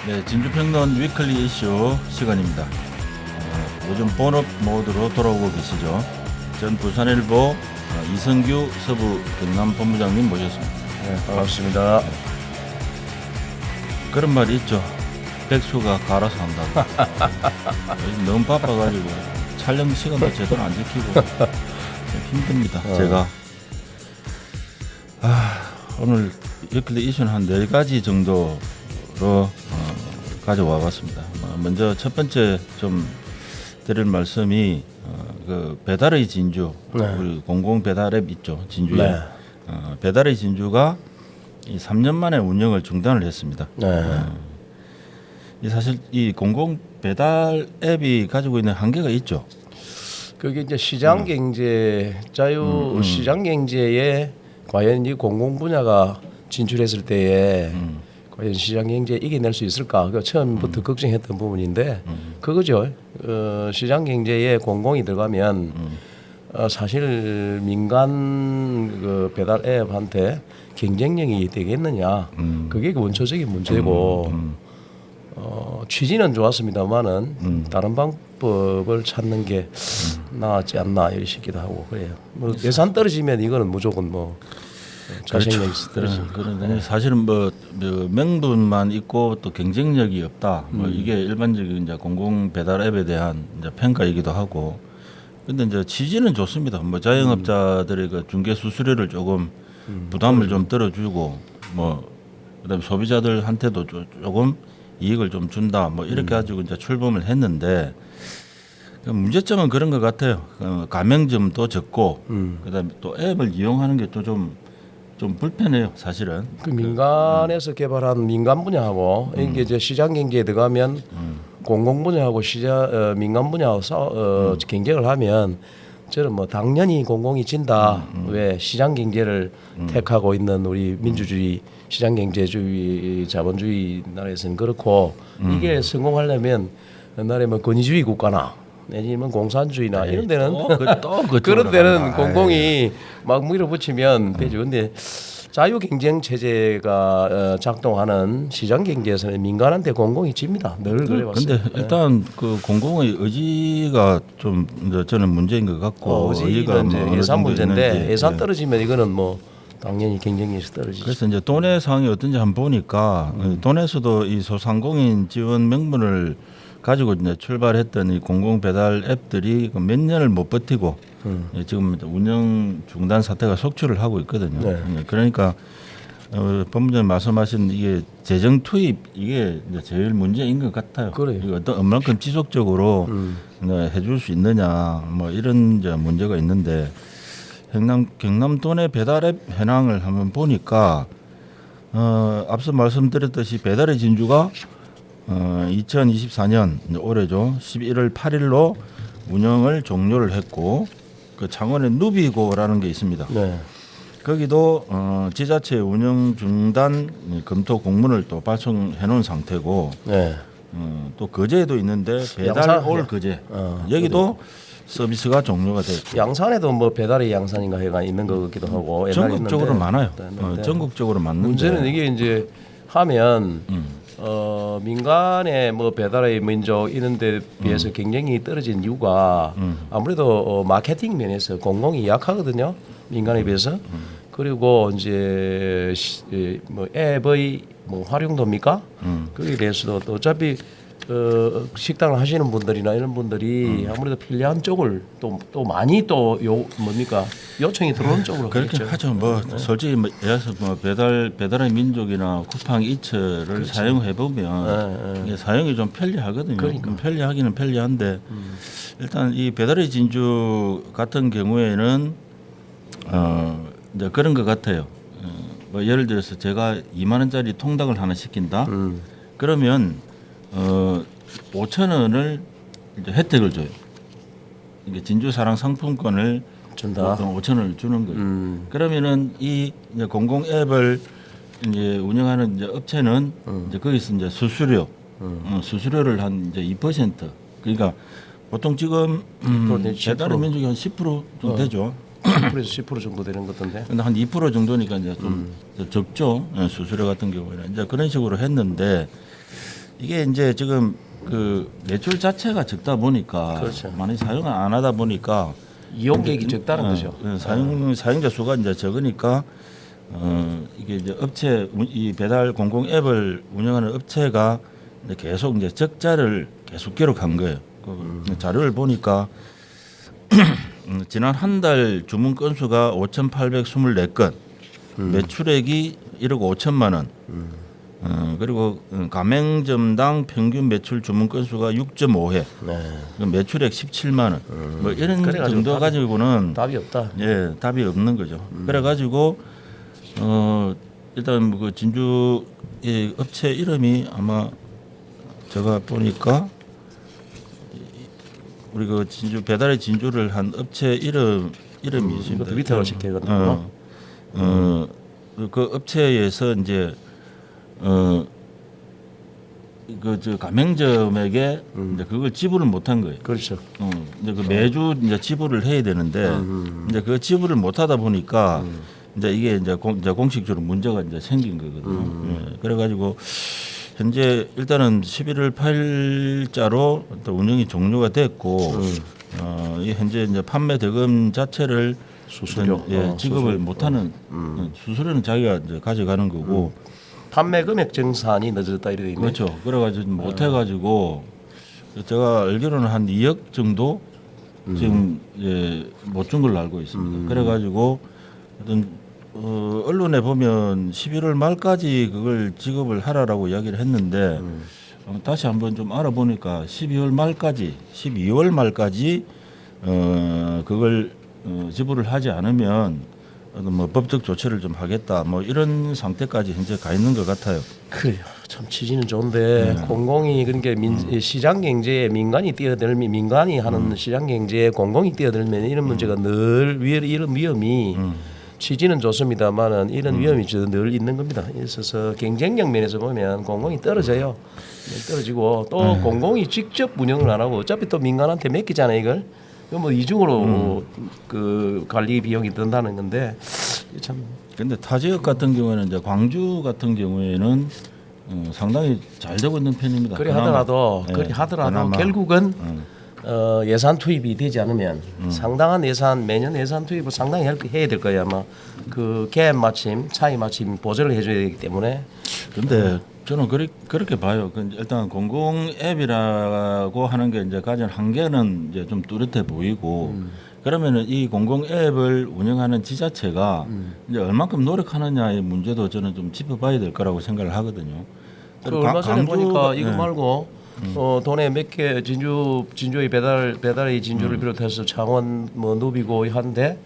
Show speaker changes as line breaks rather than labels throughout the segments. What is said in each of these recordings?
네, 진주평론 위클리 이슈 시간입니다. 요즘 본업 모드로 돌아오고 계시죠. 전 부산일보 이성규 서부 경남본부장님 모셨습니다.
네, 반갑습니다.
그런 말이 있죠. 백수가 갈아서 한다고. 요즘 너무 바빠가지고 촬영 시간도 제대로 안 지키고 좀 힘듭니다. 제가 오늘 위클리 이슈는 한 4가지 정도로 가져와 봤습니다. 먼저 첫 번째 좀 드릴 말씀이 그 배달의 진주,
네.
우리 공공 배달 앱 있죠, 진주에.
네.
배달의 진주가 이 3년 만에 운영을 중단을 했습니다.
네.
이 사실 이 공공 배달 앱이 가지고 있는 한계가 있죠.
그게 이제 시장 경제, 자유 시장 경제에 과연 이 공공 분야가 진출했을 때에 과연 시장 경제에 이겨낼 수 있을까? 그 처음부터 걱정했던 부분인데 그거죠. 시장 경제에 공공이 들어가면 사실 민간 그 배달 앱한테 경쟁력이 되겠느냐? 그게 원초적인 문제고. 취지는 좋았습니다만은 다른 방법을 찾는 게 나았지 않나 이런 싶기도 하고 그래요. 뭐 예산 떨어지면 이거는 무조건 뭐 자신력이 떨어지는
그런데 사실은 뭐 명분만 있고 또 경쟁력이 없다. 뭐 이게 일반적인 이제 공공 배달 앱에 대한 이제 평가이기도 하고. 근데 이제 취지는 좋습니다. 뭐 자영업자들의 그 중개 수수료를 조금 부담을 좀 덜어주고 뭐 그다음에 소비자들한테도 조금 이익을 좀 준다. 뭐 이렇게 가지고 이제 출범을 했는데 문제점은 그런 것 같아요. 가맹점도 적고 그다음에 또 앱을 이용하는 게 또 좀 불편해요. 사실은.
그 민간에서 개발한 민간 분야하고 이게 이제 시장 경제에 들어가면 공공 분야하고 시장 민간 분야하고 경쟁을 하면 저는 뭐 당연히 공공이 진다. 왜 시장 경제를 택하고 있는 우리 민주주의 시장 경제주의 자본주의 나라에서는 그렇고 이게 성공하려면 옛날에 뭐 권위주의 국가나 내지는 공산주의나 이런 데는 그런 데는 공공이 막 밀어붙이면 되죠. 근데 자유 경쟁 체제가 작동하는 시장 경제에서는 민간한테 공공이 집니다. 늘 그래왔어요.
근데 일단 그 공공의 의지가 좀 이제 저는 문제인 것 같고
의지가 이제
뭐
예산 문제인데
있는지,
예산
예.
떨어지면 이거는 뭐 당연히 경쟁력이 떨어지죠.
그래서 이제 돈의 상황이 어떤지 한번 보니까 돈에서도 이 소상공인 지원 명분을 가지고 이제 출발했던 이 공공 배달 앱들이 몇 년을 못 버티고 지금 운영 중단 사태가 속출을 하고 있거든요.
네.
그러니까 본부장님 말씀하신 이게 재정 투입 이게 이제 제일 문제인 것 같아요.
그래요.
이거 어떤 얼만큼 지속적으로 해줄 수 있느냐 뭐 이런 이제 문제가 있는데 경남 도내 배달 앱 현황을 한번 보니까 앞서 말씀드렸듯이 배달의 진주가 2024년 올해죠 11월 8일로 운영을 종료를 했고 그 창원의 누비고라는 게 있습니다.
네.
거기도 지자체 운영 중단 검토 공문을 또 발송해 놓은 상태고
네.
또 거제에도 있는데 배달
양산?
올 거제 여기도 서비스가 종료가 됐고
양산에도 뭐 배달의 양산인가 해가 있는 것 같기도 하고 옛날에
전국적으로
있는데,
많아요.
했는데
전국적으로 맞는데
문제는 이게 이제 하면 민간의 뭐 배달의 민족 이런 데 비해서 경쟁이 떨어진 이유가 아무래도 마케팅 면에서 공공이 약하거든요. 민간에 비해서. 그리고 이제 뭐 앱의 뭐 활용도입니까? 거기에 대해서도 또 어차피 식당을 하시는 분들이나 이런 분들이 아무래도 편리한 쪽을 또 많이 또 뭡니까 요청이 들어오는 쪽으로
그렇게
하겠죠.
하죠. 뭐 솔직히 뭐 예를 들어서 뭐 배달의 민족이나 쿠팡 이츠를 사용해 보면 이게 사용이 좀 편리하거든요.
그러니까.
편리하기는 편리한데 일단 이 배달의 진주 같은 경우에는 이제 그런 것 같아요. 뭐 예를 들어서 제가 2만 원짜리 통닭을 하나 시킨다. 그러면 5천 원을 이제 혜택을 줘요. 이게 진주 사랑 상품권을
준다.
5천 원을 주는 거예요. 그러면은 이 이제 공공 앱을 이제 운영하는 이제 업체는 이제 거기서 이제 수수료를 한 이제 2% 그러니까 보통 지금
10% 내지
배달의
10%.
민족이 한 10% 정도 되죠.
10% 정도 되는 것 같던데.
근데 한 2% 정도니까 이제 좀 적죠. 수수료 같은 경우에는 이제 그런 식으로 했는데 이게 이제 지금 그 매출 자체가 적다 보니까
그렇죠.
많이 사용을 안 하다 보니까
이용객이 적다는 거죠.
사용자 수가 이제 적으니까 이게 이제 이 배달 공공 앱을 운영하는 업체가 이제 계속 이제 적자를 계속 기록한 거예요. 그 자료를 보니까 지난 한 달 주문 건수가 5,824건, 매출액이 1억 5천만 원. 그리고 가맹점당 평균 매출 주문 건수가 6.5회,
네.
매출액 17만 원. 뭐 이런
그래가지고
정도 가지고는
답이 없다.
예, 답이 없는 거죠. 그래가지고 일단 그 진주 이 업체 이름이 아마 제가 보니까 우리 그 진주 배달의 진주를 한 업체 이름이 있습니다.
이것도 밑에 시켜거든요.
그 업체에서 이제 그 저 가맹점에게 이제 그걸 지불을 못한 거예요.
그렇죠.
이제 그 매주 이제 지불을 해야 되는데 이제 그 지불을 못하다 보니까 이제 이게 이제 공식적으로 문제가 이제 생긴 거거든요. 예, 그래가지고 현재 일단은 11월 8일자로 또 운영이 종료가 됐고 이 현재 이제 판매 대금 자체를
수수료
지급을 못하는 수수료는 자기가 이제 가져가는 거고.
판매 금액 정산이 늦어졌다 이래 있네.
그렇죠. 그래가지고 못 해가지고 제가 알기로는 한 2억 정도 지금 못 준 걸로 알고 있습니다. 그래가지고 어떤 언론에 보면 11월 말까지 그걸 지급을 하라라고 이야기를 했는데 다시 한번 좀 알아보니까 12월 말까지 그걸 지불을 하지 않으면 뭐 법적 조치를 좀 하겠다 뭐 이런 상태까지 현재 가 있는 것 같아요.
그래요. 참 취지는 좋은데 공공이 그러니까 시장 경제에 민간이 뛰어들면 민간이 하는 시장 경제에 공공이 뛰어들면 이런 문제가 늘 이런 위험이 취지는 좋습니다만은 이런 위험이 늘 있는 겁니다. 있어서 경쟁력 면에서 보면 공공이 떨어져요. 떨어지고 또 공공이 직접 운영을 안 하고 어차피 또 민간한테 맡기잖아요 이걸. 뭐 이중으로 그 관리 비용이 든다는 건데 참.
근데 타 지역 같은 경우에는 이제 광주 같은 경우에는 상당히 잘 되고 있는 편입니다.
그리
그나마.
하더라도
네,
그리 하더라도
그나마.
결국은 예산 투입이 되지 않으면 상당한 예산 매년 예산 투입을 상당히 해야 될 거예요 아마 그 갭 맞춤 차이 맞춤 보조를 해줘야 되기 때문에.
근데 저는 그렇게 봐요. 일단 공공 앱이라고 하는 게 이제 가진 한계는 이제 좀 뚜렷해 보이고 그러면은 이 공공 앱을 운영하는 지자체가 이제 얼만큼 노력하느냐의 문제도 저는 좀 짚어봐야 될 거라고 생각을 하거든요.
그 얼마 전에 보니까 이거
네.
말고 돈에 몇 개 진주의 배달의 진주를 비롯해서 창원 뭐 누비고 한데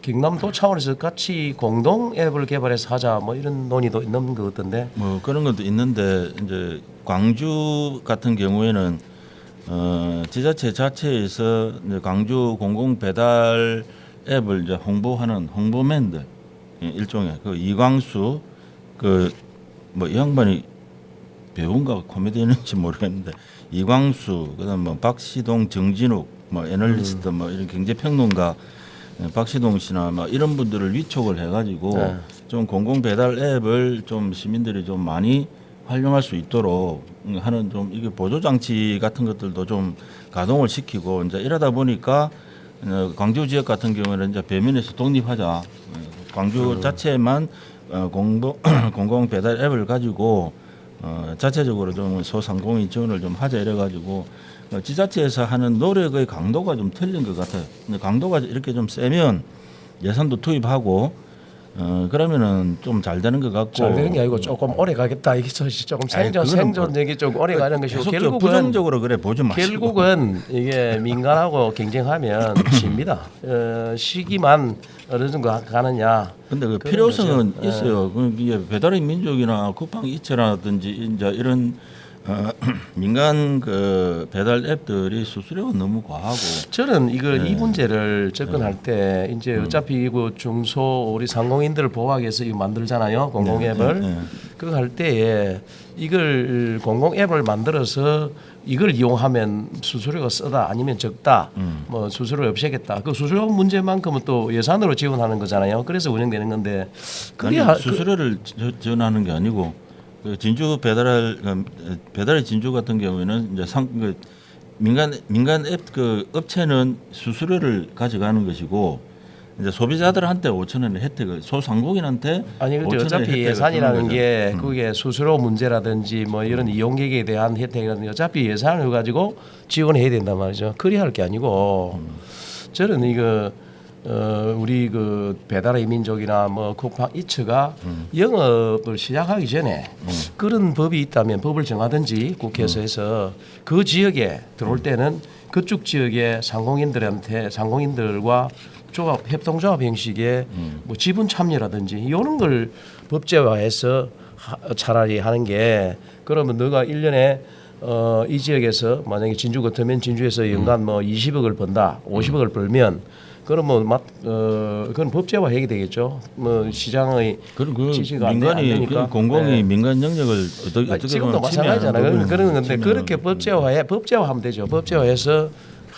경남도 차원에서 같이 공동 앱을 개발해서 하자 뭐 이런 논의도 있는 것 같던데.
뭐 그런 것도 있는데 이제 광주 같은 경우에는 지자체 자체에서 이제 광주 공공 배달 앱을 이제 홍보하는 홍보맨들 일종의 그 이광수 그 뭐 이 양반이 배우인가 코미디언인지 모르겠는데 이광수 그다음 뭐 박시동 정진욱 뭐 애널리스트 뭐 이런 경제평론가 박시동 씨나 뭐 이런 분들을 위촉을 해가지고 좀 공공 배달 앱을 좀 시민들이 좀 많이 활용할 수 있도록 하는 좀 이게 보조 장치 같은 것들도 좀 가동을 시키고 이제 이러다 보니까 광주 지역 같은 경우에는 이제 배면에서 독립하자. 광주 자체만 공공 배달 앱을 가지고 자체적으로 좀 소상공인 지원을 좀 하자 이래가지고 지자체에서 하는 노력의 강도가 좀 틀린 것 같아요. 근데 강도가 이렇게 좀 세면 예산도 투입하고 그러면은 좀 잘 되는 것 같고
잘 되는 게 아니고 조금 오래 가겠다 이게 조금 생존력이 좀 오래 가는 것이고
계속
결국은
부정적으로 그래 보지 마시고
결국은 이게 민간하고 경쟁하면 집니다. 시기만 어느 정도 가느냐.
근데 그
그런
필요성은
거죠.
있어요. 이게 배달의 민족이나 쿠팡 이체라든지 이제 이런 민간 그 배달 앱들이 수수료가 너무 과하고
저는 이 문제를 접근할 때 이제 어차피 그 중소 우리 상공인들을 보호하기 위해서 이거 만들잖아요 공공 앱을 그거 할 때에 이걸 공공 앱을 만들어서 이걸 이용하면 수수료가 쓰다 아니면 적다 뭐 수수료 없애겠다 그 수수료 문제만큼은 또 예산으로 지원하는 거잖아요 그래서 운영되는 건데 그게
아니, 수수료를 지원하는 게 아니고 그 진주 배달의 진주 같은 경우에는 이제 민간 앱 그 업체는 수수료를 가져가는 것이고 이제 소비자들한테 5,000원의 혜택을 소상공인한테
아니 근데
5,000원의
어차피
혜택을
예산이라는
주는
게
거죠.
그게 수수료 문제라든지 뭐 이런 이용객에 대한 혜택이라든지 어차피 예산을 가지고 지원해야 된단 말이죠. 그리 할 게 아니고 저는 이거 우리 그 배달의 민족이나 뭐 쿠팡 이츠가 영업을 시작하기 전에 그런 법이 있다면 법을 정하든지 국회에서 해서 그 지역에 들어올 때는 그쪽 지역의 상공인들과 조합 협동조합 형식의 뭐 지분 참여라든지 이런 걸 법제화해서 차라리 하는 게 그러면 너가 1년에 이 지역에서 만약에 진주 같으면 진주에서 연간 뭐 20억을 번다, 50억을 벌면 그러면 그건 법제화 해야 되겠죠. 뭐 시장의
그
지시가 안
민간이
되니까.
그 공공이
네.
민간 영역을 어떻게
지금도
보면
마찬가지잖아요. 그런 건데
침해하는
그렇게 법제화하면 되죠. 법제화해서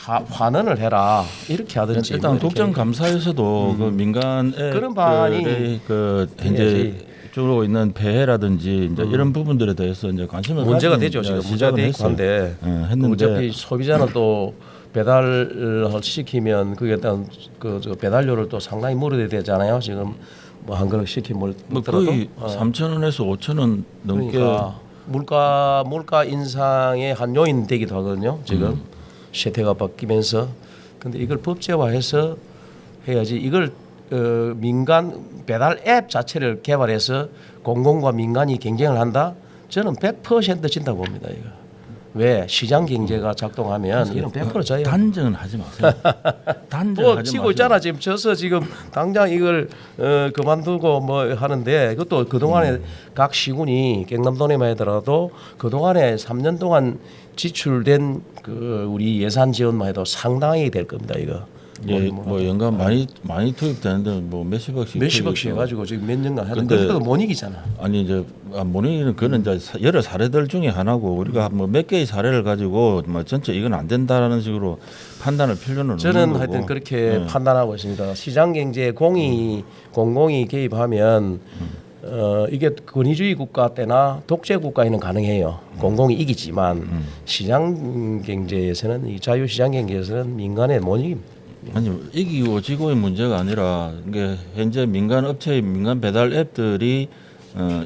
환원을 해라 이렇게 하든지.
일단
뭐 이렇게.
국정감사에서도 그 민간의
그런 방안이
그 현재 주로 있는 폐해라든지 이제 이런 부분들에 대해서 이제 관심을
문제가
가진
되죠. 지금
시작은
문제가 되고 한데
했는데
어차피 소비자는 또 배달을 시키면 그게 일단 저 배달료를 또 상당히 물어야 되잖아요. 지금 뭐 한 그릇 시키면
뭐 거의 3,000원에서 5,000원 넘게
그러니까 물가 인상의 한 요인 되기도 하거든요. 지금 세태가 바뀌면서 근데 이걸 법제화해서 해야지 이걸 민간 배달 앱 자체를 개발해서 공공과 민간이 경쟁을 한다. 저는 100% 진다고 봅니다. 이거. 왜 시장 경제가 작동하면 이런 100% 져요.
단정은 하지 마세요. 단정
뭐
하지
치고
마세요.
있잖아 지금 져서 지금 당장 이걸 그만두고 뭐 하는데 그것도 그 동안에 각 시군이 경남도내만 하더라도 그 동안에 3년 동안 지출된 그 우리 예산 지원만 해도 상당히 될 겁니다 이거.
예, 뭐 연간 많이 투입되는데 뭐 몇십억씩
해가지고 지금 몇 년간 하는
근데
그래도 못 이기잖아.
아니 이제 모니는 그는 이제 여러 사례들 중에 하나고 우리가 뭐 몇 개의 사례를 가지고 뭐 전체 이건 안 된다라는 식으로 판단할 필요는
저는
없는 거고.
하여튼 그렇게 판단하고 있습니다. 시장 경제에 공공이 개입하면 이게 권위주의 국가 때나 독재 국가에는 가능해요. 공공이 이기지만 시장 경제에서는 이 자유시장 경제에서는 민간에 못 이깁니다.
아니 이기고 지고의 문제가 아니라 이게 현재 민간 업체의 민간 배달 앱들이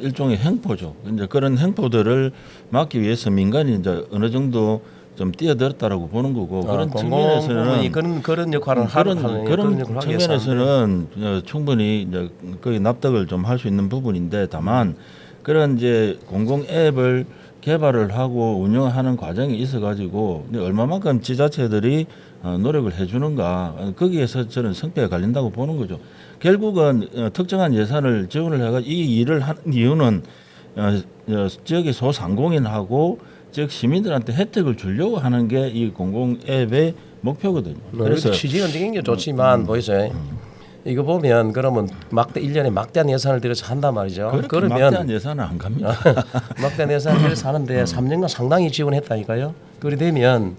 일종의 행포죠. 이제 그런 행포들을 막기 위해서 민간이 이제 어느 정도 좀 뛰어들었다라고 보는 거고 그런 측면에서는
그런 역할을 하는
그런 측면에서는 충분히 이제 거의 납득을 좀 할 수 있는 부분인데 다만 그런 이제 공공 앱을 개발을 하고 운영하는 과정이 있어가지고 얼마만큼 지자체들이 노력을 해주는가 거기에서 저는 성패가 갈린다고 보는 거죠. 결국은 특정한 예산을 지원을 해가 이 일을 하는 이유는 지역의 소상공인하고 지역 시민들한테 혜택을 주려고 하는 게 이 공공 앱의 목표거든요.
그래서 취지는 굉장히 좋지만 보이세요. 이거 보면 그러면 1년에 막대한 예산을 들여서 한단 말이죠.
그러면 막대한 예산은 안 갑니다.
막대한 예산을 들여서 하는데 3년간 상당히 지원했다니까요. 그래 되면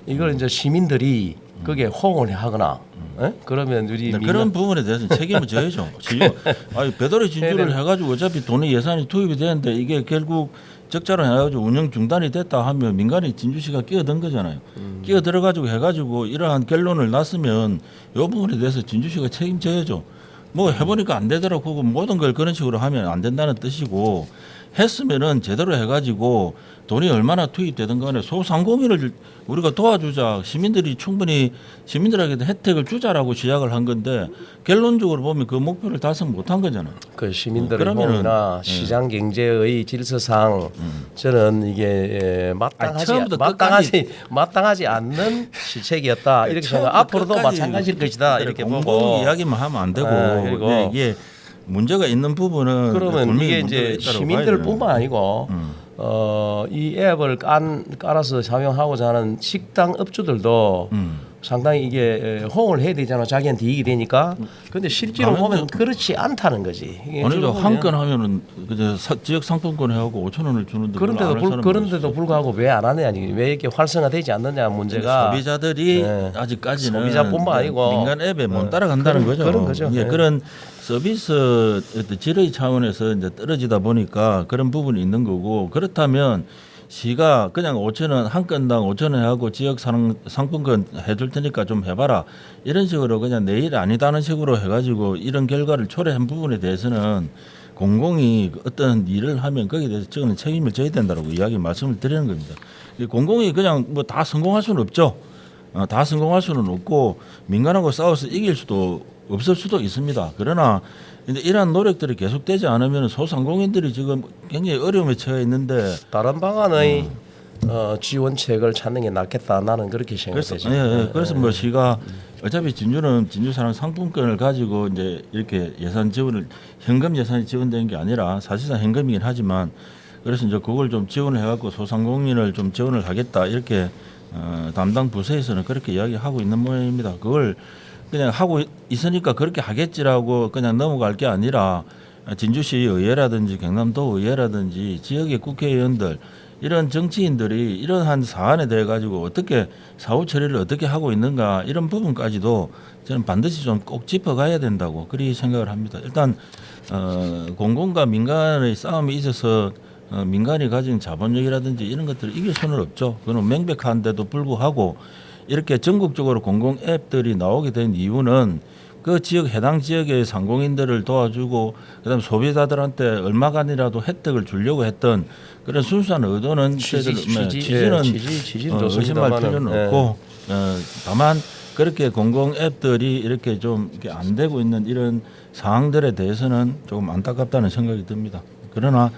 이걸 이제 시민들이 거기에 호응을 하거나 그러면 우리
그런 부분에 대해서는 책임을 져야죠. 아니 배달의 진주를 해가지고 어차피 돈이 예산이 투입이 되는데 이게 결국 적자로 해가지고 운영 중단이 됐다 하면 민간이 진주시가 끼어든 거잖아요. 끼어들어가지고 해가지고 이러한 결론을 났으면 이 부분에 대해서 진주시가 책임져야죠. 뭐 해보니까 안 되더라고 하고 모든 걸 그런 식으로 하면 안 된다는 뜻이고 했으면은 제대로 해가지고 돈이 얼마나 투입되든 간에 소상공인을 우리가 도와주자 시민들이 충분히 시민들에게도 혜택을 주자라고 시작을 한 건데 결론적으로 보면 그 목표를 달성 못한 거잖아요.
그 시민들의 호응이나 시장 경제의 질서상 저는 이게 마땅하지 않는 실책이었다 이렇게 생각. 앞으로도 마찬가지일 것이다 이렇게 보고
이야기만 하면 안 되고
그리고
이게 문제가 있는 부분은
그러면 이게 이제 시민들뿐만 아니고 이 앱을 깔아서 사용하고자 하는 식당 업주들도 상당히 이게 호응을 해야 되잖아. 자기한테 이익이 되니까. 근데 실제로
가맹점-
보면 그렇지 않다는 거지. 이게
아니죠.
지금 보면
한 건 하면은 그저 지역 상품권 해갖고 5천 원을 주는데
그런데도 불구하고 왜 안 하느냐, 왜 이렇게 활성화되지 않느냐 문제가.
소비자들이
네.
아직까지는
소비자뿐만 아니고
민간 앱에 못 따라간다는 거죠.
그런 거죠.
예,
네.
그런 서비스 어떤 질의 차원에서 이제 떨어지다 보니까 그런 부분이 있는 거고 그렇다면 시가 그냥 5천 원 한 건당 5천 원 하고 지역 상품권 해줄 테니까 좀 해봐라 이런 식으로 그냥 내 일 아니다는 식으로 해가지고 이런 결과를 초래한 부분에 대해서는 공공이 어떤 일을 하면 거기에 대해서 저는 책임을 져야 된다고 이야기 말씀을 드리는 겁니다. 이 공공이 그냥 뭐 다 성공할 수는 없죠. 다 성공할 수는 없고 민간하고 싸워서 이길 수도 없을 수도 있습니다. 그러나 이제 이러한 노력들이 계속되지 않으면 소상공인들이 지금 굉장히 어려움에 처해 있는데
다른 방안의 지원책을 찾는 게 낫겠다. 나는 그렇게
그래서
생각되죠.
그래서 뭐 시가 어차피 진주는 진주사랑 상품권을 가지고 이제 이렇게 예산 지원을 현금 예산이 지원되는 게 아니라 사실상 현금이긴 하지만 그래서 이제 그걸 좀 지원을 해갖고 소상공인을 좀 지원을 하겠다 이렇게 담당 부서에서는 그렇게 이야기하고 있는 모양입니다. 그걸 그냥 하고 있으니까 그렇게 하겠지라고 그냥 넘어갈 게 아니라 진주시 의회라든지 경남도 의회라든지 지역의 국회의원들 이런 정치인들이 이러한 사안에 대해 가지고 어떻게 사후 처리를 어떻게 하고 있는가 이런 부분까지도 저는 반드시 좀 꼭 짚어가야 된다고 그리 생각을 합니다. 일단 공공과 민간의 싸움이 있어서 민간이 가진 자본력이라든지 이런 것들을 이길 수는 없죠. 그건 명백한데도 불구하고 이렇게 전국적으로 공공 앱들이 나오게 된 이유는 그 지역 해당 지역의 상공인들을 도와주고 그다음 소비자들한테 얼마간이라도 혜택을 주려고 했던 그런 순수한 의도는 취지는 의심할 필요는 없고 다만 그렇게 공공 앱들이 이렇게 좀 이렇게 안 되고 있는 이런 상황들에 대해서는 조금 안타깝다는 생각이 듭니다. 그러나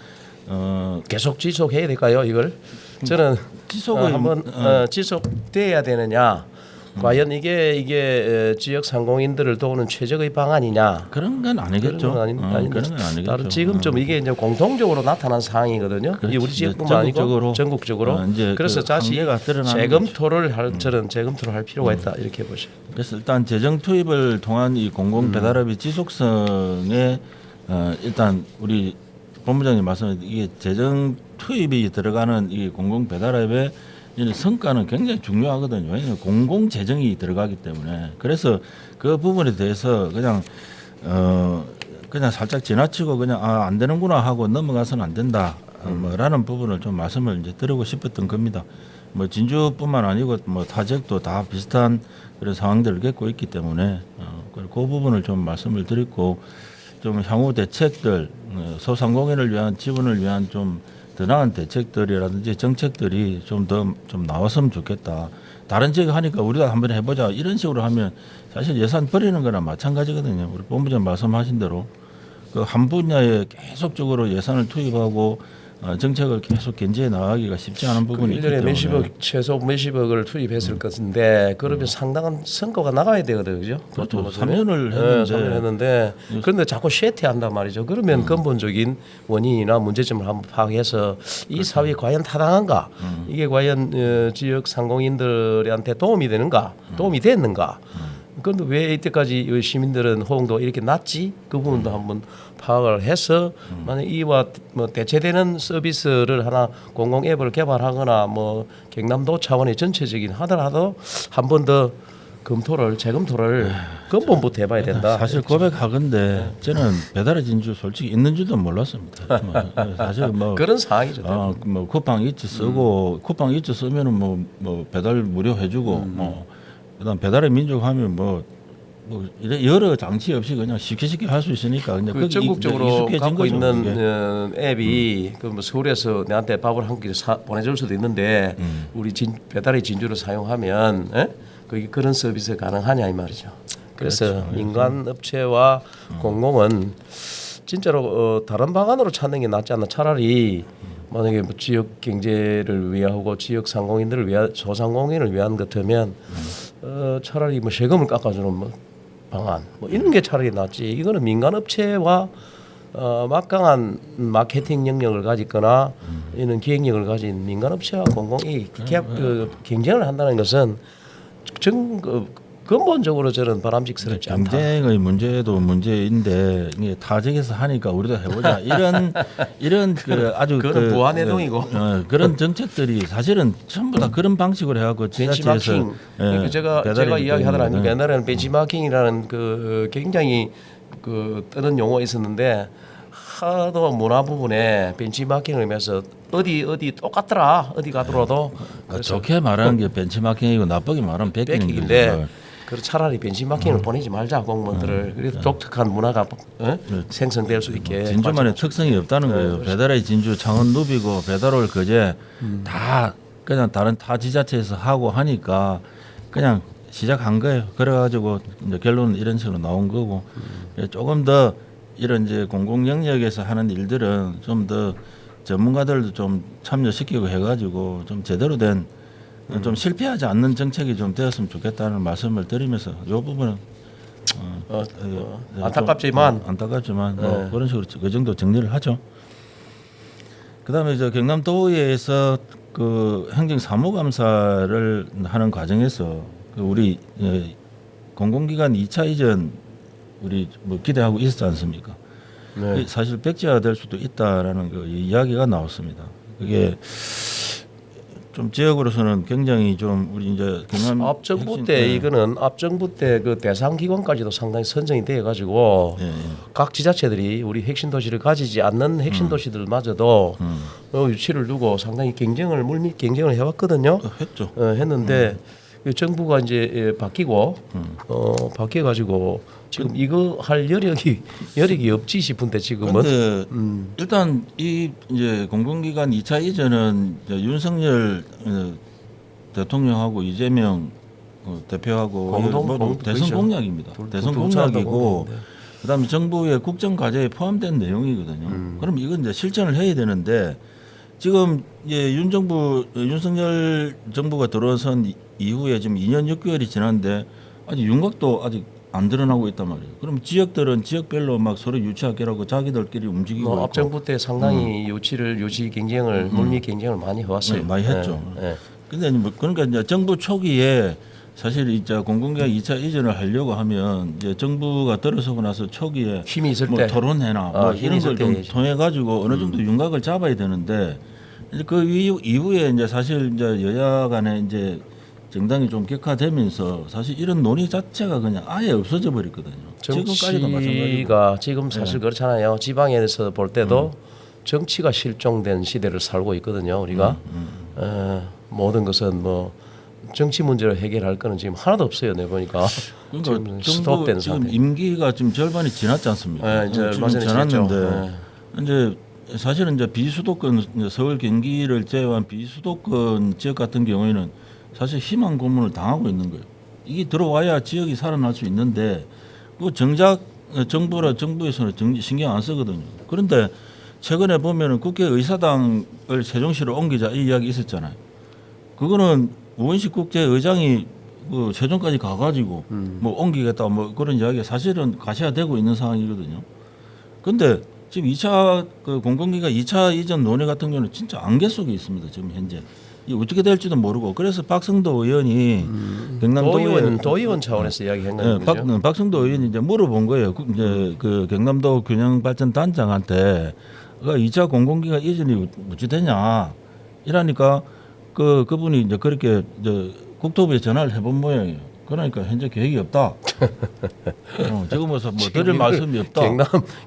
계속 지속해야 될까요, 이걸? 저는
지속을
한번 지속돼야 되느냐? 과연 이게 지역 상공인들을 도우는 최적의 방안이냐?
그런 건 아니겠죠.
그런 건 아닌데.
그런 건 아니겠죠.
다른 지금 좀 이게 이제 공통적으로 나타난 상황이거든요.
그렇지.
우리 지역뿐만 아니고 전국적으로.
이제
그래서
그
다시
한계가 드러나는
재검토를 저는 재검토를 할 필요가 있다 이렇게 보죠.
그래서 일단 재정 투입을 통한 이 공공 배달업의 지속성에 일단 우리 본부장님 말씀하신 이게 재정 투입이 들어가는 이 공공 배달업의 이 성과는 굉장히 중요하거든요. 왜냐하면 공공 재정이 들어가기 때문에 그래서 그 부분에 대해서 그냥 살짝 지나치고 그냥 안 되는구나 하고 넘어가서는 안 된다. 뭐라는 부분을 좀 말씀을 이제 드리고 싶었던 겁니다. 뭐 진주뿐만 아니고 뭐 타 지역도 다 비슷한 그런 상황들을 겪고 있기 때문에 그 부분을 좀 말씀을 드리고 좀 향후 대책들 소상공인을 위한 지원을 위한 좀 더 나은 대책들이라든지 정책들이 좀 더 좀 나왔으면 좋겠다. 다른 지역 하니까 우리가 한번 해보자 이런 식으로 하면 사실 예산 버리는 거나 마찬가지거든요. 우리 본부장 말씀하신 대로 그 한 분야에 계속적으로 예산을 투입하고 정책을 계속 견제해 나가기가 쉽지 않은 부분이 있기
1년에
때문에
몇십억 최소 몇십억을 투입했을 것인데 그러면 상당한 성과가 나가야 되거든요, 그죠?
그렇죠. 3년을 했는데.
3년 했는데 그런데 자꾸 쇠퇴한단 말이죠. 그러면 근본적인 원인이나 문제점을 한번 파악해서 이 사업이 과연 타당한가? 이게 과연 지역 상공인들한테 도움이 되는가? 도움이 됐는가? 그런데 왜 이때까지 시민들은 호응도 이렇게 낮지? 그 부분도 한번 파악을 해서 만약 이와 뭐 대체되는 서비스를 하나 공공 앱을 개발하거나 뭐 경남도 차원의 전체적인 하더라도 한 번 더 재검토를 근본부터 해봐야 된다.
사실 고백하건데 저는 배달의 진주 솔직히 있는 줄도 몰랐습니다. 사실 뭐
그런 상황이죠.
뭐 쿠팡 이츠 쓰고 쿠팡 이츠 쓰면은 뭐 배달 무료 해주고 뭐 그다음 배달의 민족 하면 뭐 여러 장치 없이 그냥 쉽게 할 수 있으니까 근데
그 전국적으로 갖고
거죠,
있는 앱이 그 뭐 서울에서 내한테 밥을 한 끼 보내줄 수도 있는데 우리 배달의 진주를 사용하면 그런 서비스 가능하냐 이 말이죠. 그래서
그렇죠.
민간 업체와 공공은 진짜로 다른 방안으로 찾는 게 낫지 않나. 차라리 만약에 뭐 지역 경제를 위하고 지역 상공인들을 위한 소상공인을 위한 것 같으면 차라리 뭐 세금을 깎아주는 뭐 방안 뭐 이런 게 차라리 낫지. 이거는 민간 업체와 막강한 마케팅 영역을 가지거나 이런 기획력을 가진 민간 업체와 공공이 경쟁을 한다는 것은 근본적으로 저는 바람직스럽지 않다.
경쟁의 문제도 문제인데 이게 타적에서 하니까 우리도 해보자 이런 그 아주
그거는 무한해동이고.
그런 정책들이 사실은 전부 다 그런 방식으로 해갖고 지자체에서
벤치마킹. 그러니까 제가 이야기하더라 하니까 옛날에는 벤치마킹이라는 그 굉장히 그 뜨는 용어가 있었는데 하도 문화 부분에 벤치마킹을 하면서 어디 똑같더라 어디 가더라도
좋게 말하는 게 벤치마킹이고 나쁘게 말하면
백킹인데 그 차라리 벤치마킹을 보내지 말자 공무원들을 그래서 독특한 문화가 생성될 수 있게
진주만의 특성이 없다는 거예요. 배달의 진주, 창원 누비고 배달올 거제 다 그냥 다른 타 지자체에서 하고 하니까 그냥 시작한 거예요. 그래가지고 이제 결론은 이런 식으로 나온 거고 조금 더 이런 이제 공공 영역에서 하는 일들은 좀 더 전문가들도 좀 참여시키고 해가지고 좀 제대로 된 좀 실패하지 않는 정책이 좀 되었으면 좋겠다는 말씀을 드리면서 이 부분은
안타깝지만
안타깝지만 뭐 그런 식으로 그 정도 정리를 하죠. 그다음에 이제 경남도의회에서 그 행정사무감사를 하는 과정에서 그 우리 공공기관 2차 이전 우리 뭐 기대하고 있었지 않습니까?
네.
사실 백지화될 수도 있다라는 그 이야기가 나왔습니다. 그게 좀 지역으로서는 굉장히 좀 우리 이제 경남
앞정부 때 이거는 앞정부 때 그 대상 기관까지도 상당히 선정이 되어 가지고 각 지자체들이 우리 핵심 도시를 가지지 않는 핵심 도시들마저도 유치를 두고 상당히 경쟁을 물밑 경쟁을 해왔거든요.
했죠.
했는데 정부가 이제 바뀌고 바뀌어 가지고 지금 이거 할 여력이 없지 싶은데 지금은.
근데 일단 이 이제 공공기관 2차 이전은 이제 윤석열 대통령하고 이재명 대표하고 모두 대선 공약입니다. 대선 공약이고 그다음에 정부의 국정 과제에 포함된 내용이거든요. 그럼 이건 이제 실천을 해야 되는데 지금 이제 윤석열 정부가 들어선 이후에 지금 2년 6개월이 지났는데 아직 윤곽도 아직 안 드러나고 있단 말이에요. 그럼 지역들은 지역별로 막 서로 유치하기라고 자기들끼리 움직이고 있고.
앞정부 때 상당히 유치 경쟁을 물밑 경쟁을 많이 해왔어요.
네, 많이 했죠. 근데 뭐 그러니까 이제 정부 초기에 사실 이제 공공기관 2차 이전을 하려고 하면 이제 정부가 들어서고 나서 초기에
힘이 있을
뭐
때
토론회나 뭐
힘이
이런
있을
걸 좀
때
통해 가지고 어느 정도 윤곽을 잡아야 되는데 이제 그 이후에 이제 사실 이제 여야 간에 이제 정당이 좀 격화되면서 사실 이런 논의 자체가 그냥 아예 없어져 버렸거든요. 지금까지도 마찬가지고.
정치가 지금 사실 그렇잖아요. 지방에서 볼 때도 정치가 실종된 시대를 살고 있거든요. 우리가 모든 것은 뭐 정치 문제로 해결할 거는 지금 하나도 없어요. 내 보니까
그러니까
지금
정부
스톱된
지금
상태.
임기가 지금 절반이 지났지 않습니까?
이제
지금
맞아요,
지났는데
지났죠.
이제 사실은 이제 비수도권 이제 서울 경기를 제외한 비수도권 지역 같은 경우에는 사실 희망 고문을 당하고 있는 거예요. 이게 들어와야 지역이 살아날 수 있는데 그 정작 정부에서는 신경 안 쓰거든요. 그런데 최근에 보면은 국회의사당을 세종시로 옮기자 이 이야기 있었잖아요. 그거는 우원식 국제의장이 그 세종까지 가가지고 뭐 옮기겠다 뭐 그런 이야기가 사실은 가시화되고 있는 상황이거든요. 근데 지금 2차 그 공공기관 2차 이전 논의 같은 경우는 진짜 안개 속에 있습니다. 지금 현재. 이 어떻게 될지도 모르고 그래서 박성도 의원이 경남도의원
도의원 차원에서 이야기한 거죠.
박성도 의원이 이제 물어본 거예요. 이제 그 경남도 균형발전단장한테 2차 공공기관 이전이 어찌 되냐 이러니까 그분이 이제 그렇게 이제 국토부에 전화를 해본 모양이에요. 그러니까 현재 계획이 없다. 지금 뭐 드릴 말씀이 없다.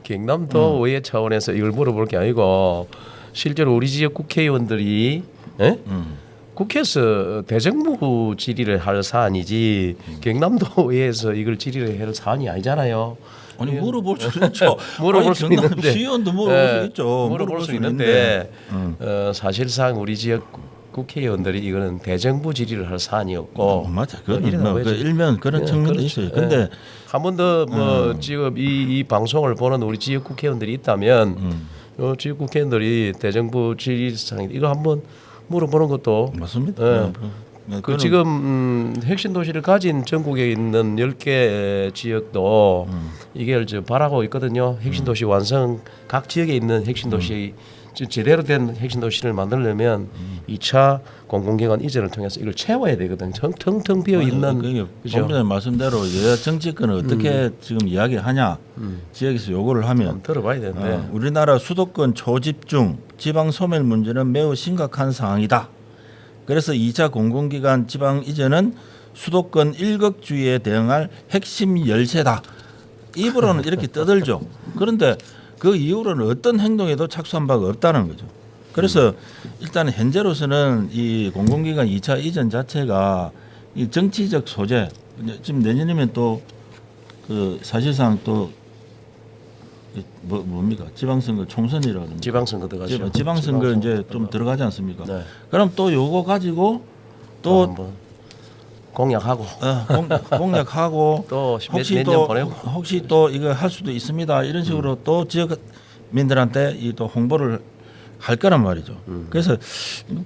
경남도 의회 차원에서 이걸 물어볼 게 아니고 실제로 우리 지역 국회의원들이 국회에서 대정부 질의를 할 사안이지 경남도 의회에서 이걸 질의를 할 사안이 아니잖아요.
아니 물어볼 수 있죠.
물어볼 수 있는데
시의원도 물어볼 수 있죠.
물어볼 수 있는데 사실상 우리 지역 국회의원들이 이거는 대정부 질의를 할 사안이었고
맞아. 그건 뭐 그 일면 그런 측면도 있어요. 근데
한 번 더 뭐 지금 이 방송을 보는 우리 지역 국회의원들이 있다면 지역 국회의원들이 대정부 질의상 이거 한번 물어보는 것도
맞습니다.
그 지금 핵심 도시를 가진 전국에 있는 10개 지역도 이게 저 바라고 있거든요. 핵심 도시 완성 각 지역에 있는 핵심 도시 제대로 된 핵심 도시를 만들려면 2차 공공기관 이전을 통해서 이걸 채워야 되거든요. 텅텅 비어 있는 그죠?
본부장님 말씀대로 여야 정치권을 어떻게 지금 이야기하냐 지역에서 요구를 하면
들어봐야 되는데
우리나라 수도권 초집중 지방 소멸 문제는 매우 심각한 상황이다. 그래서 2차 공공기관 지방 이전은 수도권 일극주의에 대응할 핵심 열쇠다. 입으로는 이렇게 떠들죠. 그런데 그 이후로는 어떤 행동에도 착수한 바가 없다는 거죠. 그래서 일단 현재로서는 이 공공기관 2차 이전 자체가 이 정치적 소재 지금 내년이면 또 그 사실상 또 뭡니까 지방선거 총선이라는
지방선거 들어가죠.
지방선거 이제 좀 들어가지 않습니까?
네.
그럼 또 요거 가지고 또
한번 공약하고
공약하고
또
혹시
몇
또
년 보내고
혹시 또 이거 할 수도 있습니다. 이런 식으로 또 지역민들한테 이 또 홍보를 할 거란 말이죠. 그래서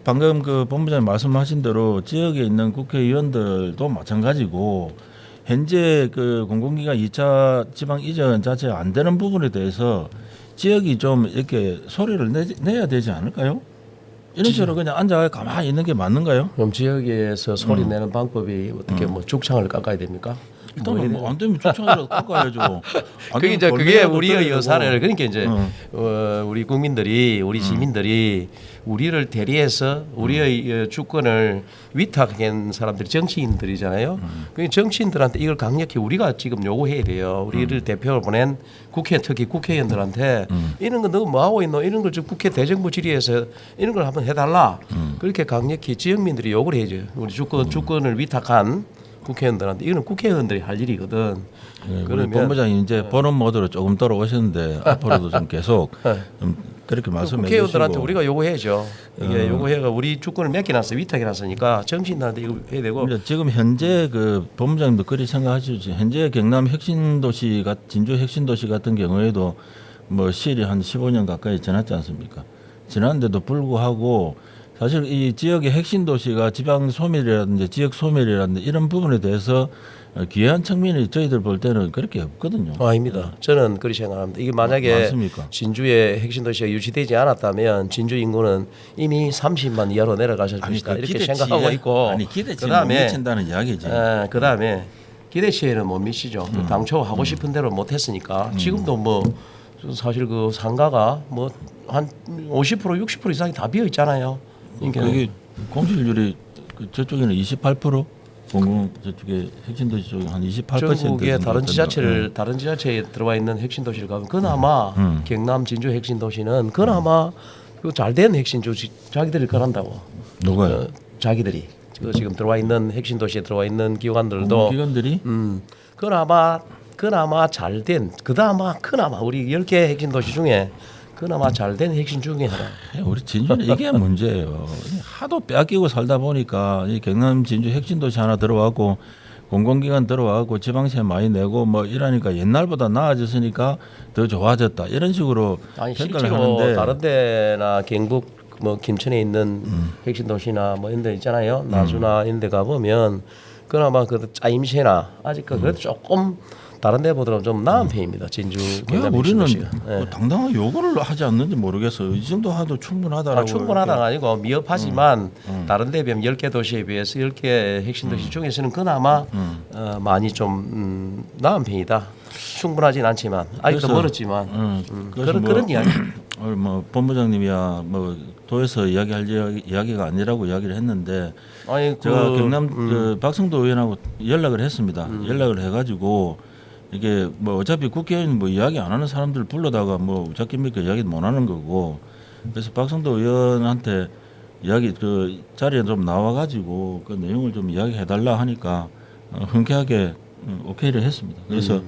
방금 그 본부장님 말씀하신 대로 지역에 있는 국회의원들도 마찬가지고 현재 그 공공기관 2차 지방 이전 자체가 안 되는 부분에 대해서 지역이 좀 이렇게 소리를 내야 되지 않을까요? 이런 식으로 그냥 앉아 가만히 있는 게 맞는가요?
그럼 지역에서 소리 내는 방법이 어떻게 뭐 죽창을 깎아야 됩니까?
일단은 뭐 안 되면 주창이라도 깎아야죠.
그게 이제 그게 우리의 여사를 그러니까 이제 우리 국민들이 우리 시민들이 우리를 대리해서 우리의 주권을 위탁한 사람들이 정치인들이잖아요. 그 정치인들한테 이걸 강력히 우리가 지금 요구해야 돼요. 우리를 대표로 보낸 국회 특히 국회의원들한테 이런 거 너 뭐 하고 있노? 이런 걸 좀 국회 대정부 질의에서 이런 걸 한번 해달라. 그렇게 강력히 지역민들이 요구를 해줘요. 우리 주권을 위탁한 국회의원들한테 이거는 국회의원들이 할 일이거든.
네, 우리 본부장이 이제 본원 모드로 조금 돌아오셨는데 앞으로도 좀 계속 좀 그렇게 말씀해 주시고
국회의원들한테 우리가 요구해야죠. 이게 요구해가 우리 주권을 맡겨놨어 위탁해놨으니까 정치인들한테 이거 해야 되고.
지금 현재 그 본부장님도 그리 생각하시죠. 현재 경남 핵심도시가 진주 핵심도시 같은 경우에도 뭐 시일이 한 15년 가까이 지났지 않습니까? 지났는데도 불구하고 사실 이 지역의 핵심 도시가 지방 소멸이라든지 지역 소멸이라든지 이런 부분에 대해서 기여한 측면이 저희들 볼 때는 그렇게 없거든요.
아닙니다. 저는 그렇게 생각합니다. 이게 만약에
맞습니까?
진주의 핵심 도시가 유지되지 않았다면 진주 인구는 이미 30만 이하로 내려가실 것이다. 이렇게 생각하고 있고.
기대치에 못 미친다는 이야기지.
그다음에 기대치에는 못 미치죠. 당초 하고 싶은 대로 못했으니까 지금도 뭐 사실 그 상가가 뭐 한 50% 60% 이상이 다 비어 있잖아요.
여기 공실률이 저쪽에는 28%, 공공 저쪽에 핵심도시 쪽에 한 28%.
전국의 다른 지자체를 다른 지자체에 들어와 있는 핵심 도시를 가면 그나마 경남 진주 핵심 도시는 그나마 그 잘된 핵심 도시 자기들이 그런다고.
누가요?
자기들이 지금 들어와 있는 핵심 도시에 들어와 있는 기관들도
기관들이
그나마 잘된 그나마 우리 10개 핵심 도시 중에 그나마 잘된 핵심 중에 하나.
우리 진주는 이게 문제예요. 하도 빼앗기고 살다 보니까 이 경남 진주 핵심도시 하나 들어와고 공공기관 들어와고 지방세 많이 내고 뭐 이러니까 옛날보다 나아졌으니까 더 좋아졌다 이런 식으로
아니
평가를
실제로
하는데
다른 데나 경북 뭐 김천에 있는 핵심 도시나 뭐 이런 데 있잖아요. 나주나 이런 데 가보면 그나마 그 짜임새나 아직 그래도 조금 다른 데보다는 좀 나은 편입니다. 진주 경남
우리는
도시가.
뭐 당당하게 요구를 하지 않는지 모르겠어요. 이 정도 하도 충분하다라고.
충분하다가 아니고 미흡하지만 다른 데 비하면 10개 도시에 비해서 10개 핵심 도시 중에서는 그나마 많이 좀 나은 편이다. 충분하진 않지만 아직도 멀었지만 그런 이야기.
뭐 본부장님이야 뭐 도에서 이야기할 이야기가 아니라고 이야기를 했는데
아니
제가 경남 그 박성도 의원하고 연락을 했습니다. 연락을 해가지고 이게 뭐 어차피 국회의원 뭐 이야기 안 하는 사람들 불러다가 뭐 어차피입니까 이야기 못 하는 거고 그래서 박성도 의원한테 이야기 그 자리에 좀 나와가지고 그 내용을 좀 이야기해달라 하니까 흔쾌하게 오케이를 했습니다. 그래서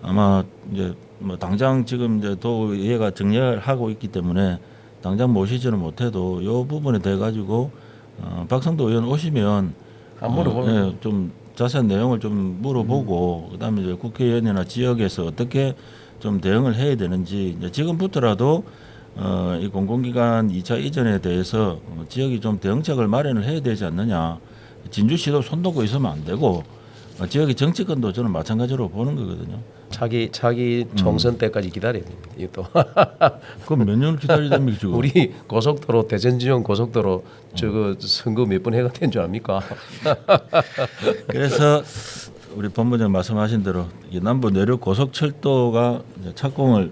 아마 이제 뭐 당장 지금 이제 도의회가 정렬하고 있기 때문에 당장 모시지는 못해도 요 부분에 대해 가지고 박성도 의원 오시면 좀 자세한 내용을 좀 물어보고 그다음에 이제 국회의원이나 지역에서 어떻게 좀 대응을 해야 되는지 이제 지금부터라도 이 공공기관 2차 이전에 대해서 지역이 좀 대응책을 마련을 해야 되지 않느냐 진주시도 손 놓고 있으면 안 되고 지역의 정치권도 저는 마찬가지로 보는 거거든요.
자기 총선 때까지 기다려야 됩니다. 이것도
그럼 몇 년을 기다려야 됩니까 지금?
우리 고속도로 대전 지역 고속도로 저거 선거 몇 번 해가 된 줄 압니까?
그래서 우리 본부장 말씀하신 대로 이 남부 내륙 고속철도가 이제 착공을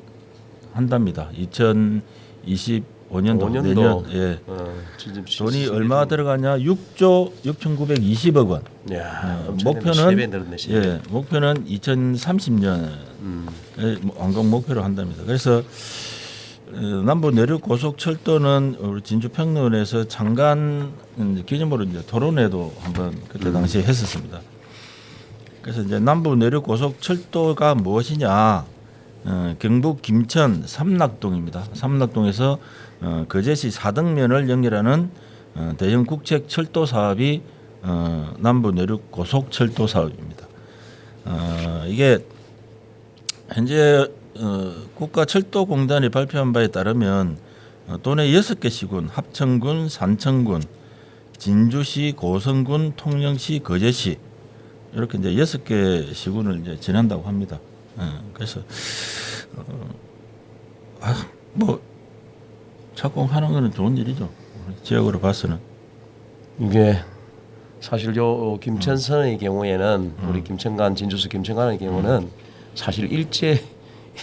한답니다. 2025년도 내년 예. 돈이 얼마 들어가냐? 6조 6,920억 원.
야,
목표는 목표는 2030년에 완공 목표로 한답니다. 그래서 남부 내륙 고속철도는 우리 진주 평론에서 잠깐 기념으로 이제 토론회도 한번 그때 당시에 했었습니다. 그래서 이제 남부 내륙 고속철도가 무엇이냐? 경북 김천 삼락동입니다. 삼락동에서 거제시 사등면을 연결하는 대형 국책 철도 사업이 남부 내륙 고속철도 사업입니다. 이게 현재 국가철도공단이 발표한 바에 따르면 도내 6개 시군, 합천군, 산청군, 진주시, 고성군, 통영시, 거제시 이렇게 이제 6개 시군을 이제 지난다고 합니다. 그래서 뭐 착공하는 거는 좋은 일이죠. 지역으로 봐서는.
이게 사실 요 김천선의 경우에는 우리 김천간 진주수 김천간의 경우는 사실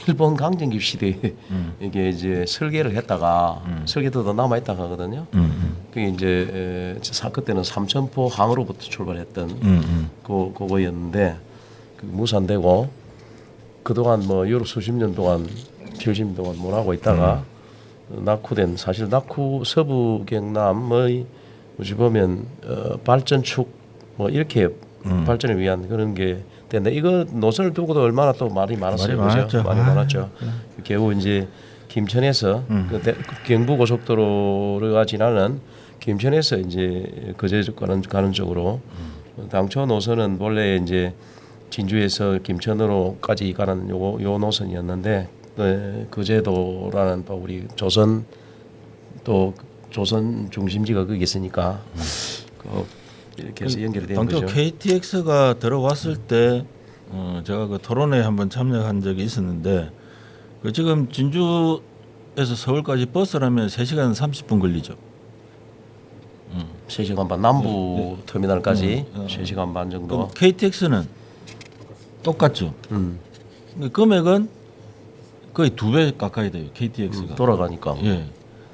일본 강점기 시대에 이게 이제 설계를 했다가 설계도도 남아 있다 하거든요. 그게 이제 그때는 삼천포 항으로부터 출발했던 그거였는데 그게 무산되고 그동안 뭐 여러 수십 년 동안 70년 동안 뭘 하고 있다가 낙후된 사실 낙후 서부 경남의 어찌 보면 발전축 뭐 이렇게 발전을 위한 그런 게 됐는데 이거 노선을 두고도 얼마나 또 말이 많았어요. 그죠? 많이 많았죠. 겨우 이제 김천에서 경부 고속도로가 지나는 김천에서 이제 거제 가는 쪽으로 당초 노선은 원래 이제 진주에서 김천으로까지 가는 요 노선이었는데 거제도라는 또 우리 조선 중심지가 거기 있으니까 이렇게 해서 연결된 거죠.
당초 KTX가 들어왔을 때 제가 그 토론회에 한번 참여한 적이 있었는데 그 지금 진주에서 서울까지 버스라면 3시간 30분 걸리죠.
3시간 반 남부 터미널까지 3시간 반 정도.
KTX는 똑같죠. 금액은 거의 2배 가까이 돼요. KTX가.
돌아가니까.
예.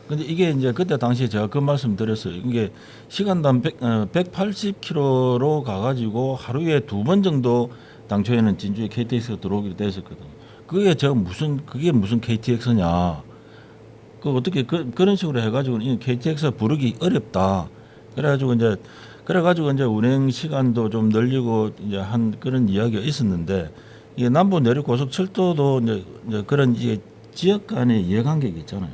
근데 이게 이제 그때 당시에 제가 그 말씀 드렸어요. 이게 시간당 180km로 가가지고 하루에 2번 정도 당초에는 진주에 KTX가 들어오기로 됐었거든요. 그게 무슨 KTX냐? 그 어떻게 그런 식으로 해가지고 이 KTX가 부르기 어렵다. 그래가지고 이제 운행 시간도 좀 늘리고 이제 한 그런 이야기가 있었는데 이게 남부 내륙 고속철도도 이제 그런 이게 지역 간의 이해관계가 있잖아요.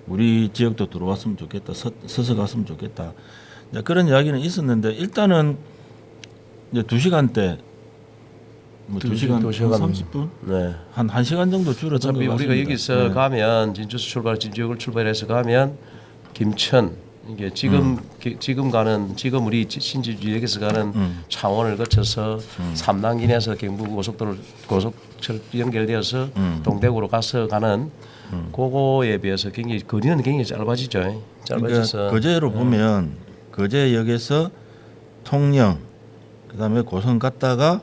우리 지역도 들어왔으면 좋겠다. 서서 갔으면 좋겠다. 그런 이야기는 있었는데 일단은 이제 2시간대 뭐 2시간 30분?
네.
한 1시간 정도 줄어든 것 같습니다.
우리가 여기서 가면 진주에서 진주역을 출발해서 가면 김천 이게 지금 우리 신진주역에서 가는 창원을 거쳐서 삼남긴에서 경부 고속철 연결되어서 동대구로 가서 가는 그거에 비해서 굉장히 거리는 굉장히 짧아지죠. 짧아져서
그러니까 거제로 보면 거제역에서 통영 그다음에 고성 갔다가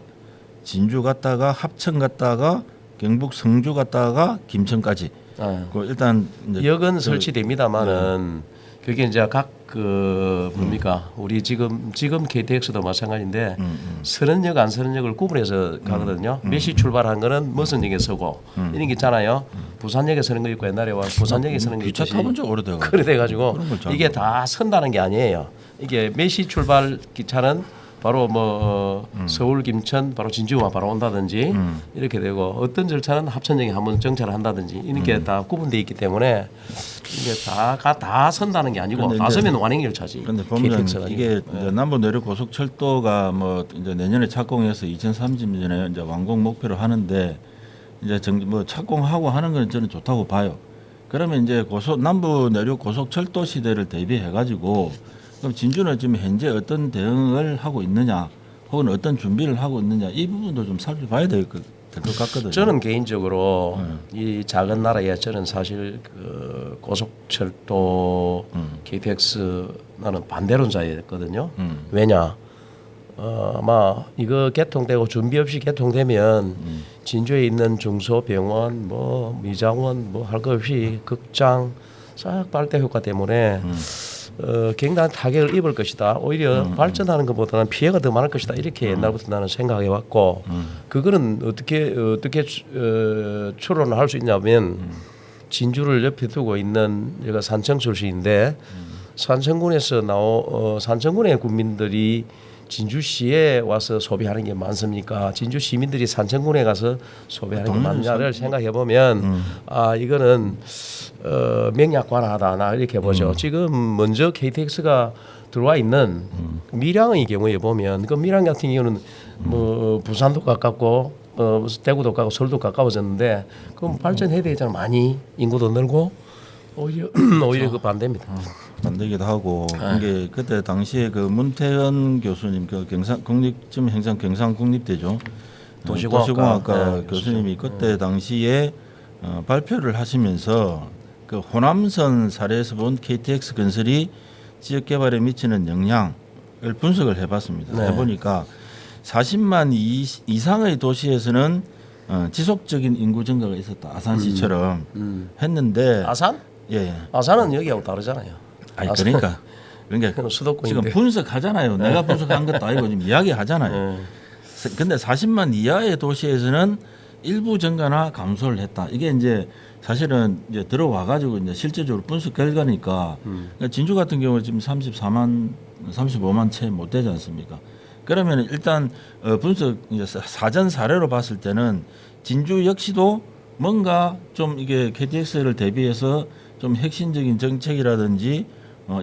진주 갔다가 합천 갔다가 경북 성주 갔다가 김천까지. 그 일단 이제
역은 설치됩니다만은 그게 이제 각 뭡니까 우리 지금 KTX도 마찬가지인데 서른역 안서른역을 구분해서 가거든요. 몇 시 출발한 거는 무슨 역에 서고 이런 게 있잖아요. 부산역에 서는 거 있고 옛날에 와 부산역에 서는 거
기차
있듯이
타본 지 오래돼가지고
그래 돼가지고 이게 다 선다는 게 아니에요. 이게 몇 시 출발 기차는 바로 뭐 서울 김천 바로 진주만 바로 온다든지 이렇게 되고 어떤 절차는 합천역에 한번 정차를 한다든지 이런 게 다 구분되어 있기 때문에 이게 다 선다는 게 아니고 다 서면 완행 열차지.
그런데 보면 이게 이제 남부 내륙 고속철도가 뭐 이제 내년에 착공해서 2030년에 이제 완공 목표로 하는데 이제 뭐 착공하고 하는 건 저는 좋다고 봐요. 그러면 이제 남부 내륙 고속철도 시대를 대비해 가지고 그럼 진주는 지금 현재 어떤 대응을 하고 있느냐, 혹은 어떤 준비를 하고 있느냐 이 부분도 좀 살펴봐야 될 것 같거든요.
저는 개인적으로 이 작은 나라에 저는 사실 그 고속철도 KTX 나는 반대론자였거든요. 왜냐? 아마 이거 개통되고 준비 없이 개통되면 진주에 있는 중소병원, 뭐 미장원, 뭐 할 것 없이 극장 싹 발대 효과 때문에 굉장한 타격을 입을 것이다. 오히려 발전하는 것보다는 피해가 더 많을 것이다. 이렇게 옛날부터 나는 생각해 왔고 그거는 어떻게 추론을 할 수 있냐면 진주를 옆에 두고 있는 제가 산청 출신인데 산청군에서 산청군의 국민들이 진주시에 와서 소비하는 게 많습니까? 진주 시민들이 산청군에 가서 소비하는 게 많냐를 생각해 보면 아 이거는 명약관하다 나 이렇게 보죠. 지금 먼저 KTX가 들어와 있는 밀양의 경우에 보면 그 밀양 같은 경우는 뭐 부산도 가깝고 대구도 가깝고 서울도 가까워졌는데 그럼 발전해야 되잖아. 많이 인구도 늘고 오히려 그 반대입니다.
반대기도 하고 이게 그때 당시에 그 문태현 교수님 그 지금 경상 국립대죠 도시공학과 교수님이 그때 당시에 발표를 하시면서 그 호남선 사례에서 본 KTX 건설이 지역 개발에 미치는 영향을 분석을 해봤습니다.
네.
해보니까 40만 이상의 도시에서는 지속적인 인구 증가가 있었다. 아산시처럼 했는데
아산?
예.
아산은 여기하고 다르잖아요.
아니 그러니까
그건 수도권인데.
지금 분석하잖아요. 내가 분석한 것도 아니고 지금 이야기하잖아요. 근데 40만 이하의 도시에서는 일부 증가나 감소를 했다. 이게 이제 사실은 이제 들어와 가지고 이제 실제적으로 분석 결과니까 그러니까 진주 같은 경우 지금 35만 채 못 되지 않습니까? 그러면 일단 분석 이제 사전 사례로 봤을 때는 진주 역시도 뭔가 좀 이게 KTX를 대비해서 좀 핵심적인 정책이라든지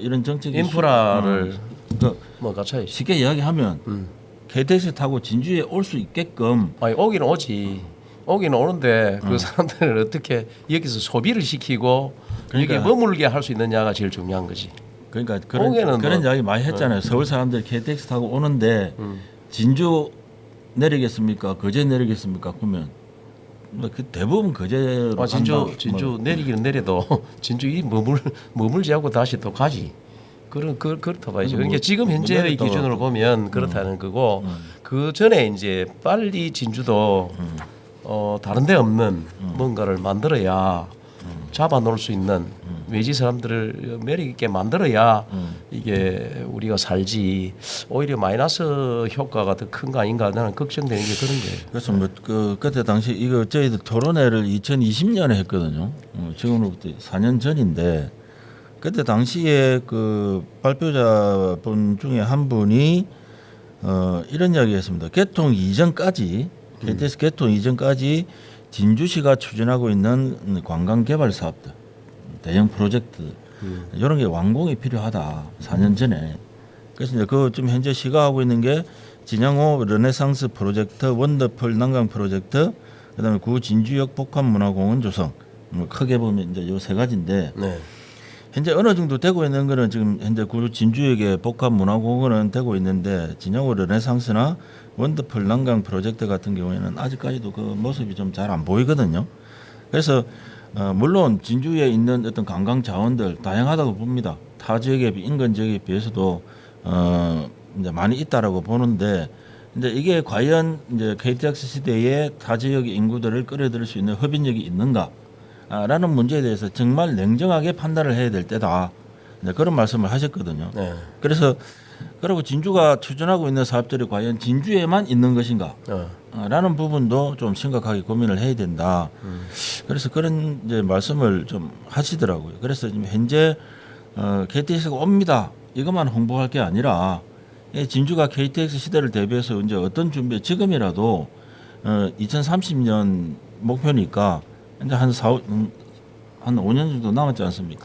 이런 정책이
인프라를
그
뭐 갖춰야지.
쉽게 이야기하면 KTX 타고 진주에 올 수 있게끔
아니 오기는 오지. 오기는 오는데 그 사람들을 어떻게 여기서 소비를 시키고
그러니까.
여기 머물게 할 수 있느냐가 제일 중요한 거지.
그러니까
오게는
그런
뭐-
이야기 많이 했잖아요. 서울 사람들 KTX 타고 오는데 진주 내리겠습니까? 거제 내리겠습니까? 그러면 그 대부분 거제로
진주 내리기는 내려도 진주 이 머물지 않고 다시 또 가지. 그렇다 봐야지. 그러니까 지금 현재의
내렸다가
기준으로 보면 그렇다는 거고 그 전에 이제 빨리 진주도 다른 데 없는 뭔가를 만들어야 잡아놓을 수 있는 외지 사람들을 매력 있게 만들어야 이게 우리가 살지. 오히려 마이너스 효과가 더 큰 거 아닌가 나는 걱정되는 게 그런 거예요.
그래서 뭐 그때 당시 이거 저희들 토론회를 2020년에 했거든요. 지금으로부터 4년 전인데 그때 당시에 그 발표자분 중에 한 분이 이런 이야기했습니다. 개통 이전까지 KTX 개통 이전까지 진주시가 추진하고 있는 관광 개발 사업들, 대형 프로젝트 이런 게 완공이 필요하다. 4년 전에. 그래서 이제 그 지금 현재 시가 하고 있는 게 진양호 르네상스 프로젝트, 원더풀 난강 프로젝트, 그다음에 구 진주역 복합문화공원 조성. 뭐 크게 보면 이제 요 세 가지인데
네.
현재 어느 정도 되고 있는 거는 지금 현재 구 진주역의 복합문화공원은 되고 있는데 진양호 르네상스나 원더풀 난강 프로젝트 같은 경우에는 아직까지도 그 모습이 좀 잘 안 보이거든요. 그래서 물론 진주에 있는 어떤 관광 자원들 다양하다고 봅니다. 타 지역에 인근 지역에 비해서도 이제 많이 있다라고 보는데 이제 이게 과연 이제 KTX 시대에 타 지역의 인구들을 끌어들일 수 있는 흡인력이 있는가? 라는 문제에 대해서 정말 냉정하게 판단을 해야 될 때다. 이제 그런 말씀을 하셨거든요.
네.
그래서 그리고 진주가 추진하고 있는 사업들이 과연 진주에만 있는 것인가? 라는 부분도 좀 심각하게 고민을 해야 된다. 그래서 그런 이제 말씀을 좀 하시더라고요. 그래서 지금 현재 KTX가 옵니다. 이것만 홍보할 게 아니라 진주가 KTX 시대를 대비해서 이제 어떤 준비 지금이라도 2030년 목표니까 이제 한 5년 정도 남았지 않습니까?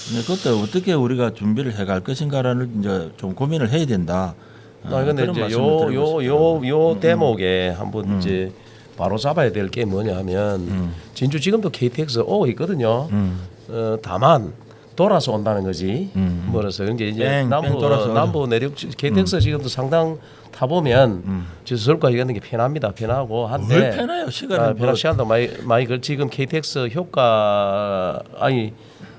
근데 그때 어떻게 우리가 준비를 해갈 것인가라는 이제 좀 고민을 해야 된다.
근데
그런
이제
말씀을 드리고 싶더라고요.
요 대목에 한번 이제 바로 잡아야 될 게 뭐냐 하면 진주 지금도 KTX 오고 있거든요. 다만 돌아서 온다는 거지. 멀어서 이제
뺑 돌아서
남부 내륙 KTX 지금도 상당 타 보면 서울까지 가는 게 편합니다. 편하고 한데
뭘 편해요 시간은
편한 시간도 많이 걸 지금 KTX 효과 아니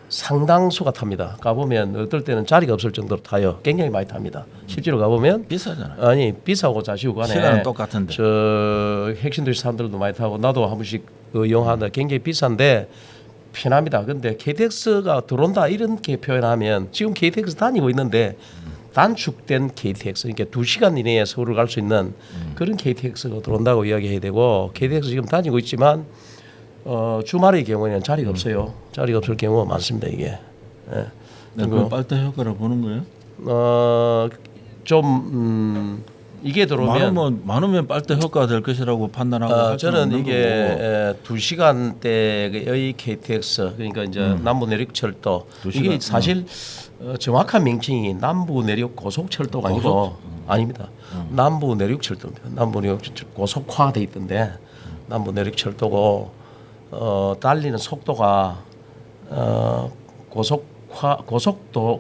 상당수가 탑니다. 가보면 어떨 때는 자리가 없을 정도로 타요. 굉장히 많이 탑니다. 실제로 가보면
비싸잖아요.
아니 비싸고 자시고 간에
시간은 똑같은데.
저 핵심도시 사람들도 많이 타고 나도 한 번씩 이용하는데 굉장히 비싼데 편합니다. 근데 KTX가 들어온다 이렇게 표현하면 지금 KTX 다니고 있는데 단축된 KTX 그러니까 2시간 이내에 서울을 갈 수 있는 그런 KTX가 들어온다고 이야기해야 되고 KTX 지금 다니고 있지만 주말의 경우에는 자리가 없어요. 자리가 없을 경우가 많습니다. 이게 예.
네, 그 빨대 효과를 보는 거예요?
좀 이게 들어오면
많으면 빨대 효과가 될 것이라고 판단하고 할 수는
저는
없는
이게 2시간대의 KTX 그러니까 이제 남부 내륙철도 이게 사실 정확한 명칭이 남부 내륙 고속철도가 아니고 아닙니다. 남부 내륙철도입니다. 남부 내륙철도 고속화돼 있던데 남부 내륙철도고 달리는 속도가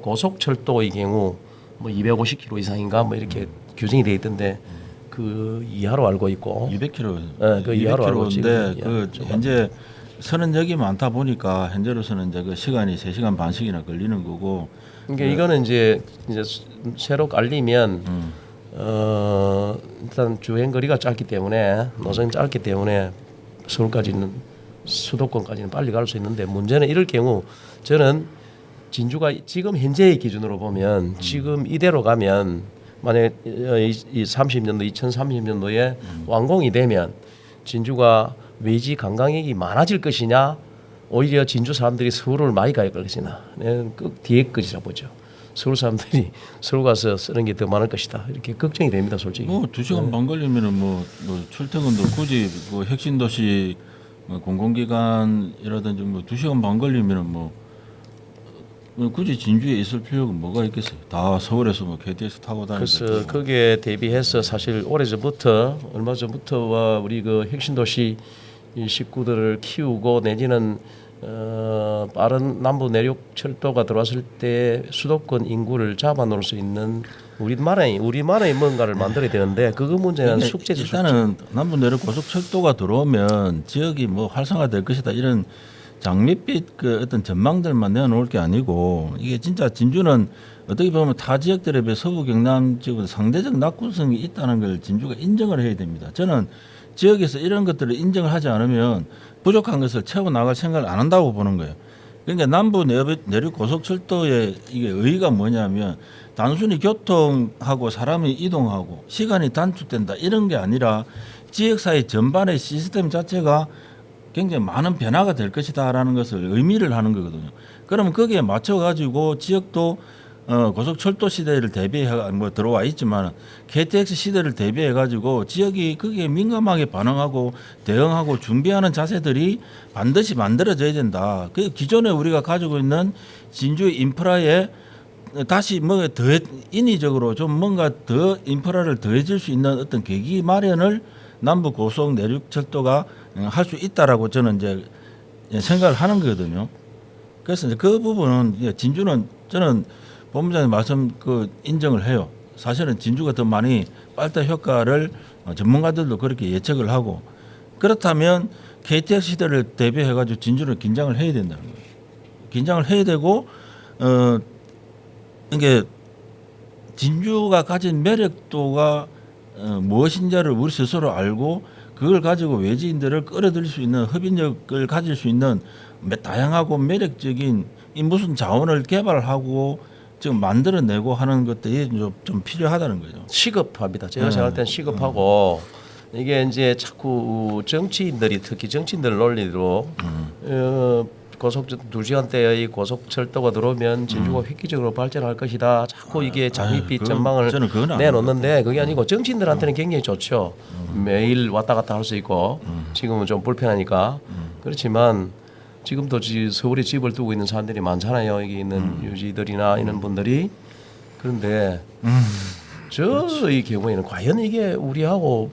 고속철도의 경우 뭐 250km 이상인가 뭐 이렇게 규정이 돼 있던데 그 이하로 알고 있고
200km.
네, 그 이하로 알고
200km인데 그 현재 서는 역이 많다 보니까 현재로서는 이제 그 시간이 3시간 반씩이나 걸리는 거고.
그러니까 이거는 이제 새로 깔리면 일단 주행 거리가 짧기 때문에 노선이 짧기 때문에 서울까지는 수도권까지는 빨리 갈 수 있는데 문제는 이럴 경우 저는 진주가 지금 현재의 기준으로 보면 지금 이대로 가면 만약 이 30년도 2030년도에 완공이 되면 진주가 외지 관광객이 많아질 것이냐 오히려 진주 사람들이 서울을 많이 갈 것이냐 그 뒤에 것이라 보죠. 서울 사람들이 서울 가서 쓰는 게 더 많을 것이다 이렇게 걱정이 됩니다 솔직히.
뭐 2시간 반 걸리면은 뭐 출퇴근도 굳이 뭐 핵심도시 공공기관이라든지 뭐 2시간 반 걸리면은 뭐 굳이 진주에 있을 필요가 뭐가 있겠어요. 다 서울에서 뭐 KTX 타고 다니면서.
그래서 거기에 대비해서 사실 오래전부터 얼마 전부터와 우리 그 핵심도시 이 식구들을 키우고 내지는 빠른 남부 내륙 철도가 들어왔을 때 수도권 인구를 잡아놓을 수 있는 우리만의 뭔가를 만들어야 되는데 그거 문제는 숙제지.
일단은 남부 내륙 고속철도가 들어오면 지역이 뭐 활성화될 것이다 이런 장밋빛 그 어떤 전망들만 내놓을 게 아니고 이게 진짜 진주는 어떻게 보면 타 지역들에 비해 서부 경남 지역보다 상대적 낙후성이 있다는 걸 진주가 인정을 해야 됩니다. 저는 지역에서 이런 것들을 인정을 하지 않으면 부족한 것을 채워 나갈 생각을 안 한다고 보는 거예요. 그러니까 남부 내륙 고속철도의 이게 의의가 뭐냐면 단순히 교통하고 사람이 이동하고 시간이 단축된다 이런 게 아니라 지역사회 전반의 시스템 자체가 굉장히 많은 변화가 될 것이다라는 것을 의미를 하는 거거든요. 그러면 거기에 맞춰 가지고 지역도 고속철도 시대를 대비해 뭐 들어와 있지만 KTX 시대를 대비해 가지고 지역이 거기에 민감하게 반응하고 대응하고 준비하는 자세들이 반드시 만들어져야 된다. 그 기존에 우리가 가지고 있는 진주의 인프라에 다시 뭐 더 인위적으로 좀 뭔가 더 인프라를 더해질 수 있는 어떤 계기 마련을 남부 고속 내륙철도가 할 수 있다라고 저는 이제 생각을 하는 거거든요. 그래서 이제 그 부분은 진주는 저는 본부장님 말씀 그 인정을 해요. 사실은 진주가 더 많이 빨대 효과를 전문가들도 그렇게 예측을 하고 그렇다면 KTX 시대를 대비해 가지고 진주를 긴장을 해야 된다는 거예요. 긴장을 해야 되고 이게 진주가 가진 매력도가 무엇인지를 우리 스스로 알고 그걸 가지고 외지인들을 끌어들일 수 있는 흡인력을 가질 수 있는 다양하고 매력적인 이 무슨 자원을 개발하고 지금 만들어내고 하는 것들이 좀 필요하다는 거죠.
시급합니다. 제가 생각할 땐 시급하고 이게 이제 자꾸 정치인들이 특히 정치인들 논리로 고속 2시간대의 고속철도가 들어오면 진주가 획기적으로 발전할 것이다. 자꾸 이게 장밋빛 전망을 내놓는데 그게 아니고 정치인들한테는 굉장히 좋죠. 매일 왔다 갔다 할 수 있고 지금은 좀 불편하니까 그렇지만 지금도 서울에 집을 두고 있는 사람들이 많잖아요. 여기 있는 유지들이나 이런 분들이. 그런데 저의 경우에는 과연 이게 우리하고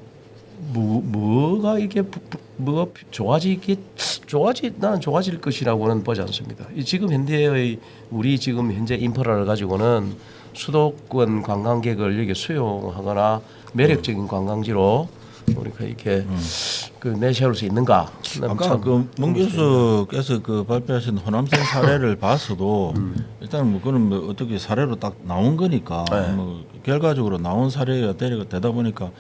뭐가 이게 뭐가 나는 좋아질 것이라고는 보지 않습니다. 지금 현대의 우리 지금 현재 인프라를 가지고는 수도권 관광객을 여기 수용하거나 매력적인 관광지로 우리가 이렇게 그 내세울 수 있는가?
아까 그문 교수께서 그 발표하신 호남선 사례를 봤어도 일단 뭐 그는 뭐 어떻게 사례로 딱 나온 거니까
네.
뭐 결과적으로 나온 사례가 되다 보니까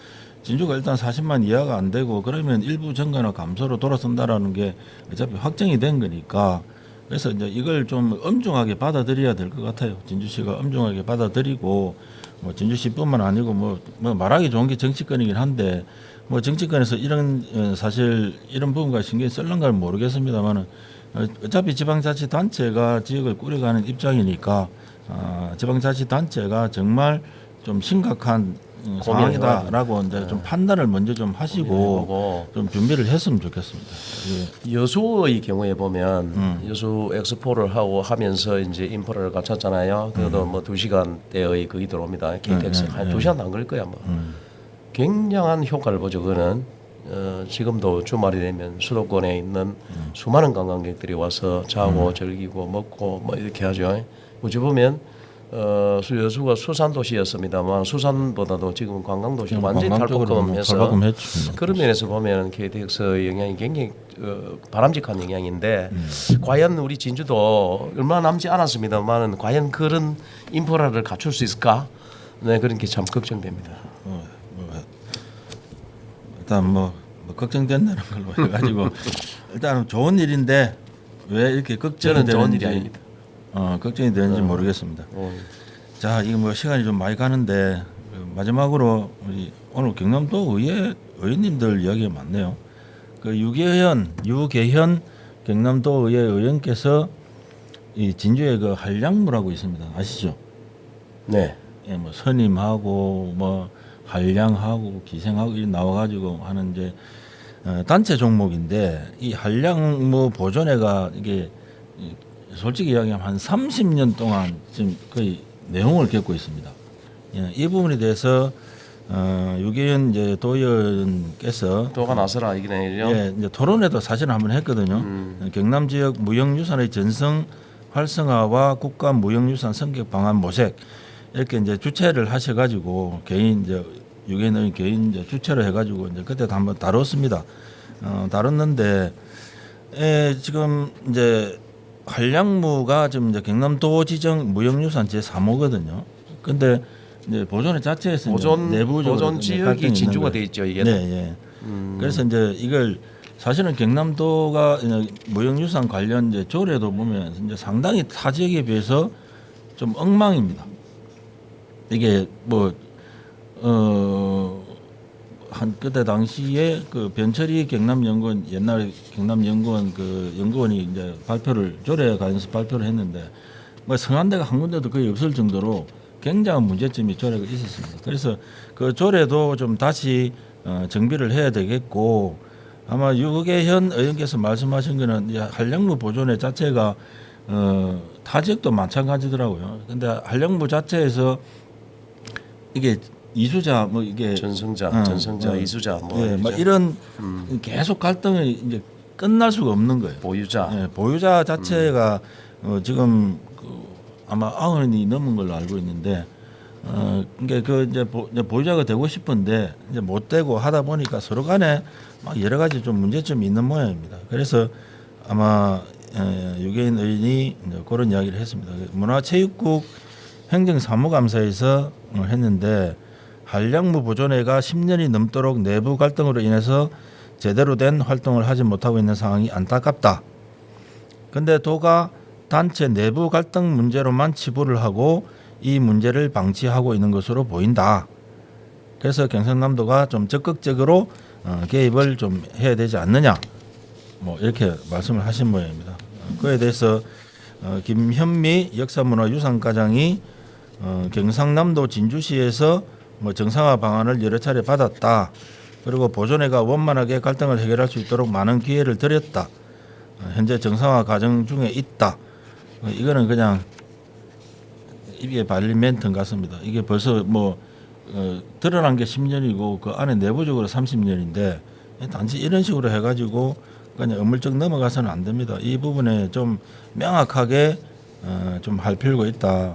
진주가 일단 40만 이하가 안 되고 그러면 일부 증가나 감소로 돌아선다라는 게 어차피 확정이 된 거니까 그래서 이제 이걸 좀 엄중하게 받아들여야 될 것 같아요. 진주시가 엄중하게 받아들이고 뭐 진주시뿐만 아니고 뭐 말하기 좋은 게 정치권이긴 한데 뭐 정치권에서 이런 사실 이런 부분과 신경이 쓸는가를 모르겠습니다만은 어차피 지방자치단체가 지역을 꾸려가는 입장이니까 지방자치단체가 정말 좀 심각한 상황이다라고 이제 좀 판단을 먼저 좀 하시고 좀 준비를 했으면 좋겠습니다. 예.
여수의 경우에 보면 여수 엑스포를 하면서 이제 인프라를 갖췄잖아요. 그래도 뭐 2시간대의 거기 들어옵니다. KTX 한 2시간 안 걸릴 거야 뭐. 굉장한 효과를 보죠. 그거는 지금도 주말이 되면 수도권에 있는 수많은 관광객들이 와서 자고 즐기고 먹고 뭐 이렇게 하죠. 어찌 보면 여수가 수산 도시였습니다만 수산보다도 지금 관광 도시로 완전히 탈바꿈해서 그런 면에서 보면 KTX의 영향이 굉장히 바람직한 영향인데 과연 우리 진주도 얼마 남지 않았습니다만 과연 그런 인프라를 갖출 수 있을까? 네, 그런 게 참 걱정됩니다.
일단 뭐 걱정된다는 걸로 해가지고 일단 좋은 일인데 왜 이렇게 걱정이 되는지
좋은 일이 아닙니다.
걱정이 되는지 모르겠습니다. 자, 이거 뭐 시간이 좀 많이 가는데 마지막으로 우리 오늘 경남도 의원님들 이야기가 많네요. 그 유계현 경남도 의회 의원께서 이 진주에 그 한량무라고 있습니다. 아시죠?
네.
예, 뭐 선임하고 뭐 한량하고 기생하고 이 나와가지고 하는 이제 단체 종목인데 이 한량무 보존회가 이게 솔직히 이야기하면 한 30년 동안 지금 거의 내홍을 겪고 있습니다. 예, 이 부분에 대해서 유계현 이제 도의원께서
도가 나서라 이기네요.
예, 이제 토론회도 사실 한번 했거든요. 경남 지역 무형유산의 전성 활성화와 국가 무형유산 성격 방안 모색 이렇게 이제 주최를 하셔가지고 개인 이제 유계현 의원 개인 이제 주최를 해가지고 이제 그때도 한번 다뤘습니다. 다뤘는데 지금 이제 한량무가 지금 이제 경남도 지정 무형유산 제 3호거든요. 근데 이제 보존회 자체에서
보존 지역이 진주가 돼 있죠 이게.
네, 예. 그래서 이제 이걸 사실은 경남도가 무형유산 관련 이제 조례도 보면 이제 상당히 타 지역에 비해서 좀 엉망입니다. 이게 뭐 한 그때 당시에 그 변철이 경남연구원 옛날에 경남연구원 그 연구원이 이제 조례에 관해서 발표를 했는데 뭐 성한대가 한 군데도 거의 없을 정도로 굉장한 문제점이 조례가 있었습니다. 그래서 그 조례도 좀 다시 정비를 해야 되겠고 아마 유계현 의원께서 말씀하신 거는 이제 한량무 보존회 자체가 타 지역도 마찬가지더라고요. 근데 한량무 자체에서 이게 이수자 뭐 이게
전성자 이수자 뭐
예, 막 이런 계속 갈등이 이제 끝날 수가 없는 거예요.
보유자.
예, 보유자 자체가 지금 아마 90이 넘은 걸로 알고 있는데 그러니까 이제 보유자가 되고 싶은데 이제 못 되고 하다 보니까 서로 간에 막 여러 가지 좀 문제점이 있는 모양입니다. 그래서 아마 유계인 의원이 이제 그런 이야기를 했습니다. 문화체육국 행정사무감사에서 했는데 한량무 보존회가 10년이 넘도록 내부 갈등으로 인해서 제대로 된 활동을 하지 못하고 있는 상황이 안타깝다. 근데 도가 단체 내부 갈등 문제로만 치부를 하고 이 문제를 방치하고 있는 것으로 보인다. 그래서 경상남도가 좀 적극적으로 개입을 좀 해야 되지 않느냐. 뭐 이렇게 말씀을 하신 모양입니다. 그에 대해서 김현미 역사문화유산과장이 경상남도 진주시에서 뭐 정상화 방안을 여러 차례 받았다. 그리고 보존회가 원만하게 갈등을 해결할 수 있도록 많은 기회를 드렸다. 현재 정상화 과정 중에 있다. 이거는 그냥 입에 발린 멘트 같습니다. 이게 벌써 뭐 드러난 게 10년이고 그 안에 내부적으로 30년인데 단지 이런 식으로 해가지고 그냥 어물쩍 넘어가서는 안 됩니다. 이 부분에 좀 명확하게 좀 할 필요가 있다.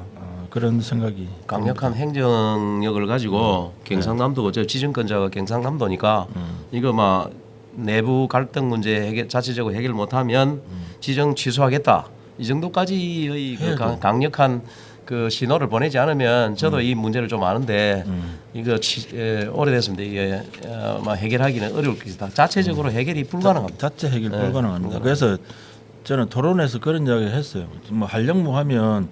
그런 생각이
강력한 행정력을 가지고 경상남도 저 지정권자가 경상남도니까 이거 막 내부 갈등 문제 해결, 자체적으로 해결 못하면 지정 취소하겠다 이 정도까지의 그 강력한 그 신호를 보내지 않으면 저도 이 문제를 좀 아는데 이거 오래됐습니다. 이게 막 해결하기는 어려울 것이다. 자체적으로 해결이 불가능합니다.
자체 해결 불가능합니다. 그래서 저는 토론에서 그런 이야기를 했어요. 뭐 한령무 하면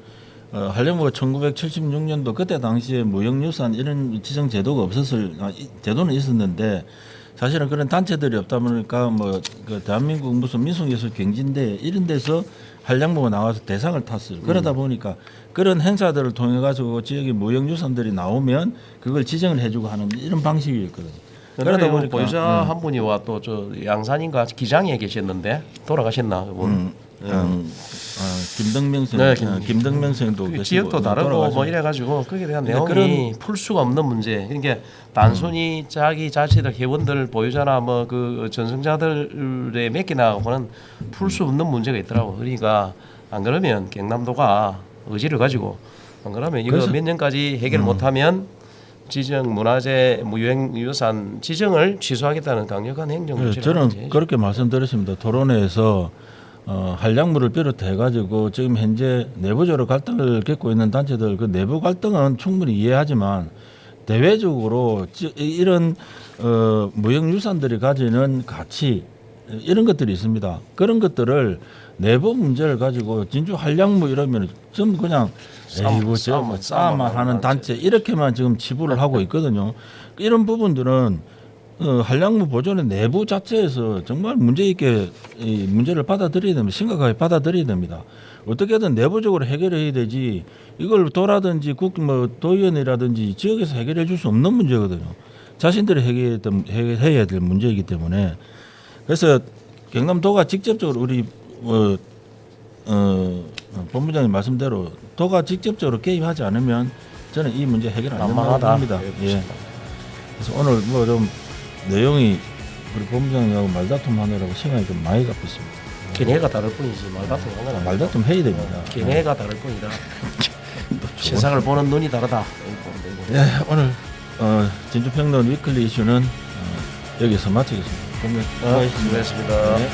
한령무가 1976년도 그때 당시에 무형유산 이런 지정 제도가 제도는 있었는데 사실은 그런 단체들이 없다 보니까 뭐 그 대한민국 무슨 민속예술경진대 이런 데서 한량무가 나와서 대상을 탔어요. 그러다 보니까 그런 행사들을 통해 가지고 지역의 무형유산들이 나오면 그걸 지정을 해주고 하는 이런 방식이었거든요.
그러다 보니까 보유자 한 분이 와 또 저 양산인가 기장에 계셨는데 돌아가셨나 그분.
김덕명 선, 김덕명 선도
그 지역도 다르고 뭐 이래가지고 거기에 대한 내용이 풀 수가 없는 문제. 그러니까 단순히 자기 자체들 회원들 보유자나 뭐 그 전승자들의 몇 개나 하고는 풀 수 없는 문제가 있더라고. 그러니까 안 그러면 경남도가 의지를 가지고 안 그러면 이거 몇 년까지 해결 못하면 지정 문화재 무형유산 지정을 취소하겠다는 강력한 행정 조치를
저는 그렇게 말씀드렸습니다. 토론회에서 한량무를 비롯해 가지고 지금 현재 내부적으로 갈등을 겪고 있는 단체들 그 내부 갈등은 충분히 이해하지만 대외적으로 이런 무형유산들이 가지는 가치 이런 것들이 있습니다. 그런 것들을 내부 문제를 가지고 진주 한량무 이러면 전부 그냥 싸움만 하는 단체 이렇게만 지금 치부를 하고 있거든요. 이런 부분들은 한량무 보존의 내부 자체에서 정말 문제 있게 이 문제를 받아들여야 됩니다. 심각하게 받아들여야 됩니다. 어떻게든 내부적으로 해결해야 되지 이걸 도라든지 도의원이라든지 지역에서 해결해 줄 수 없는 문제거든요. 자신들이 해결해야 될 문제이기 때문에 그래서 경남도가 직접적으로 우리 본부장님 말씀대로 도가 직접적으로 개입하지 않으면 저는 이 문제 해결 안 된다고 봅니다. 예. 그래서 오늘 뭐 좀 내용이 우리 본부장님하고 말다툼 하느라고 시간이 좀 많이 잡혔습니다.
견해가 다를 뿐이지 말다툼 한 건 아니야.
말다툼 해야 됩니다.
견해가 다를 뿐이다. 세상을 보는 눈이 다르다.
네, 오늘 진주평론 위클리 이슈는 여기서 마치겠습니다.
수고하셨습니다.
네.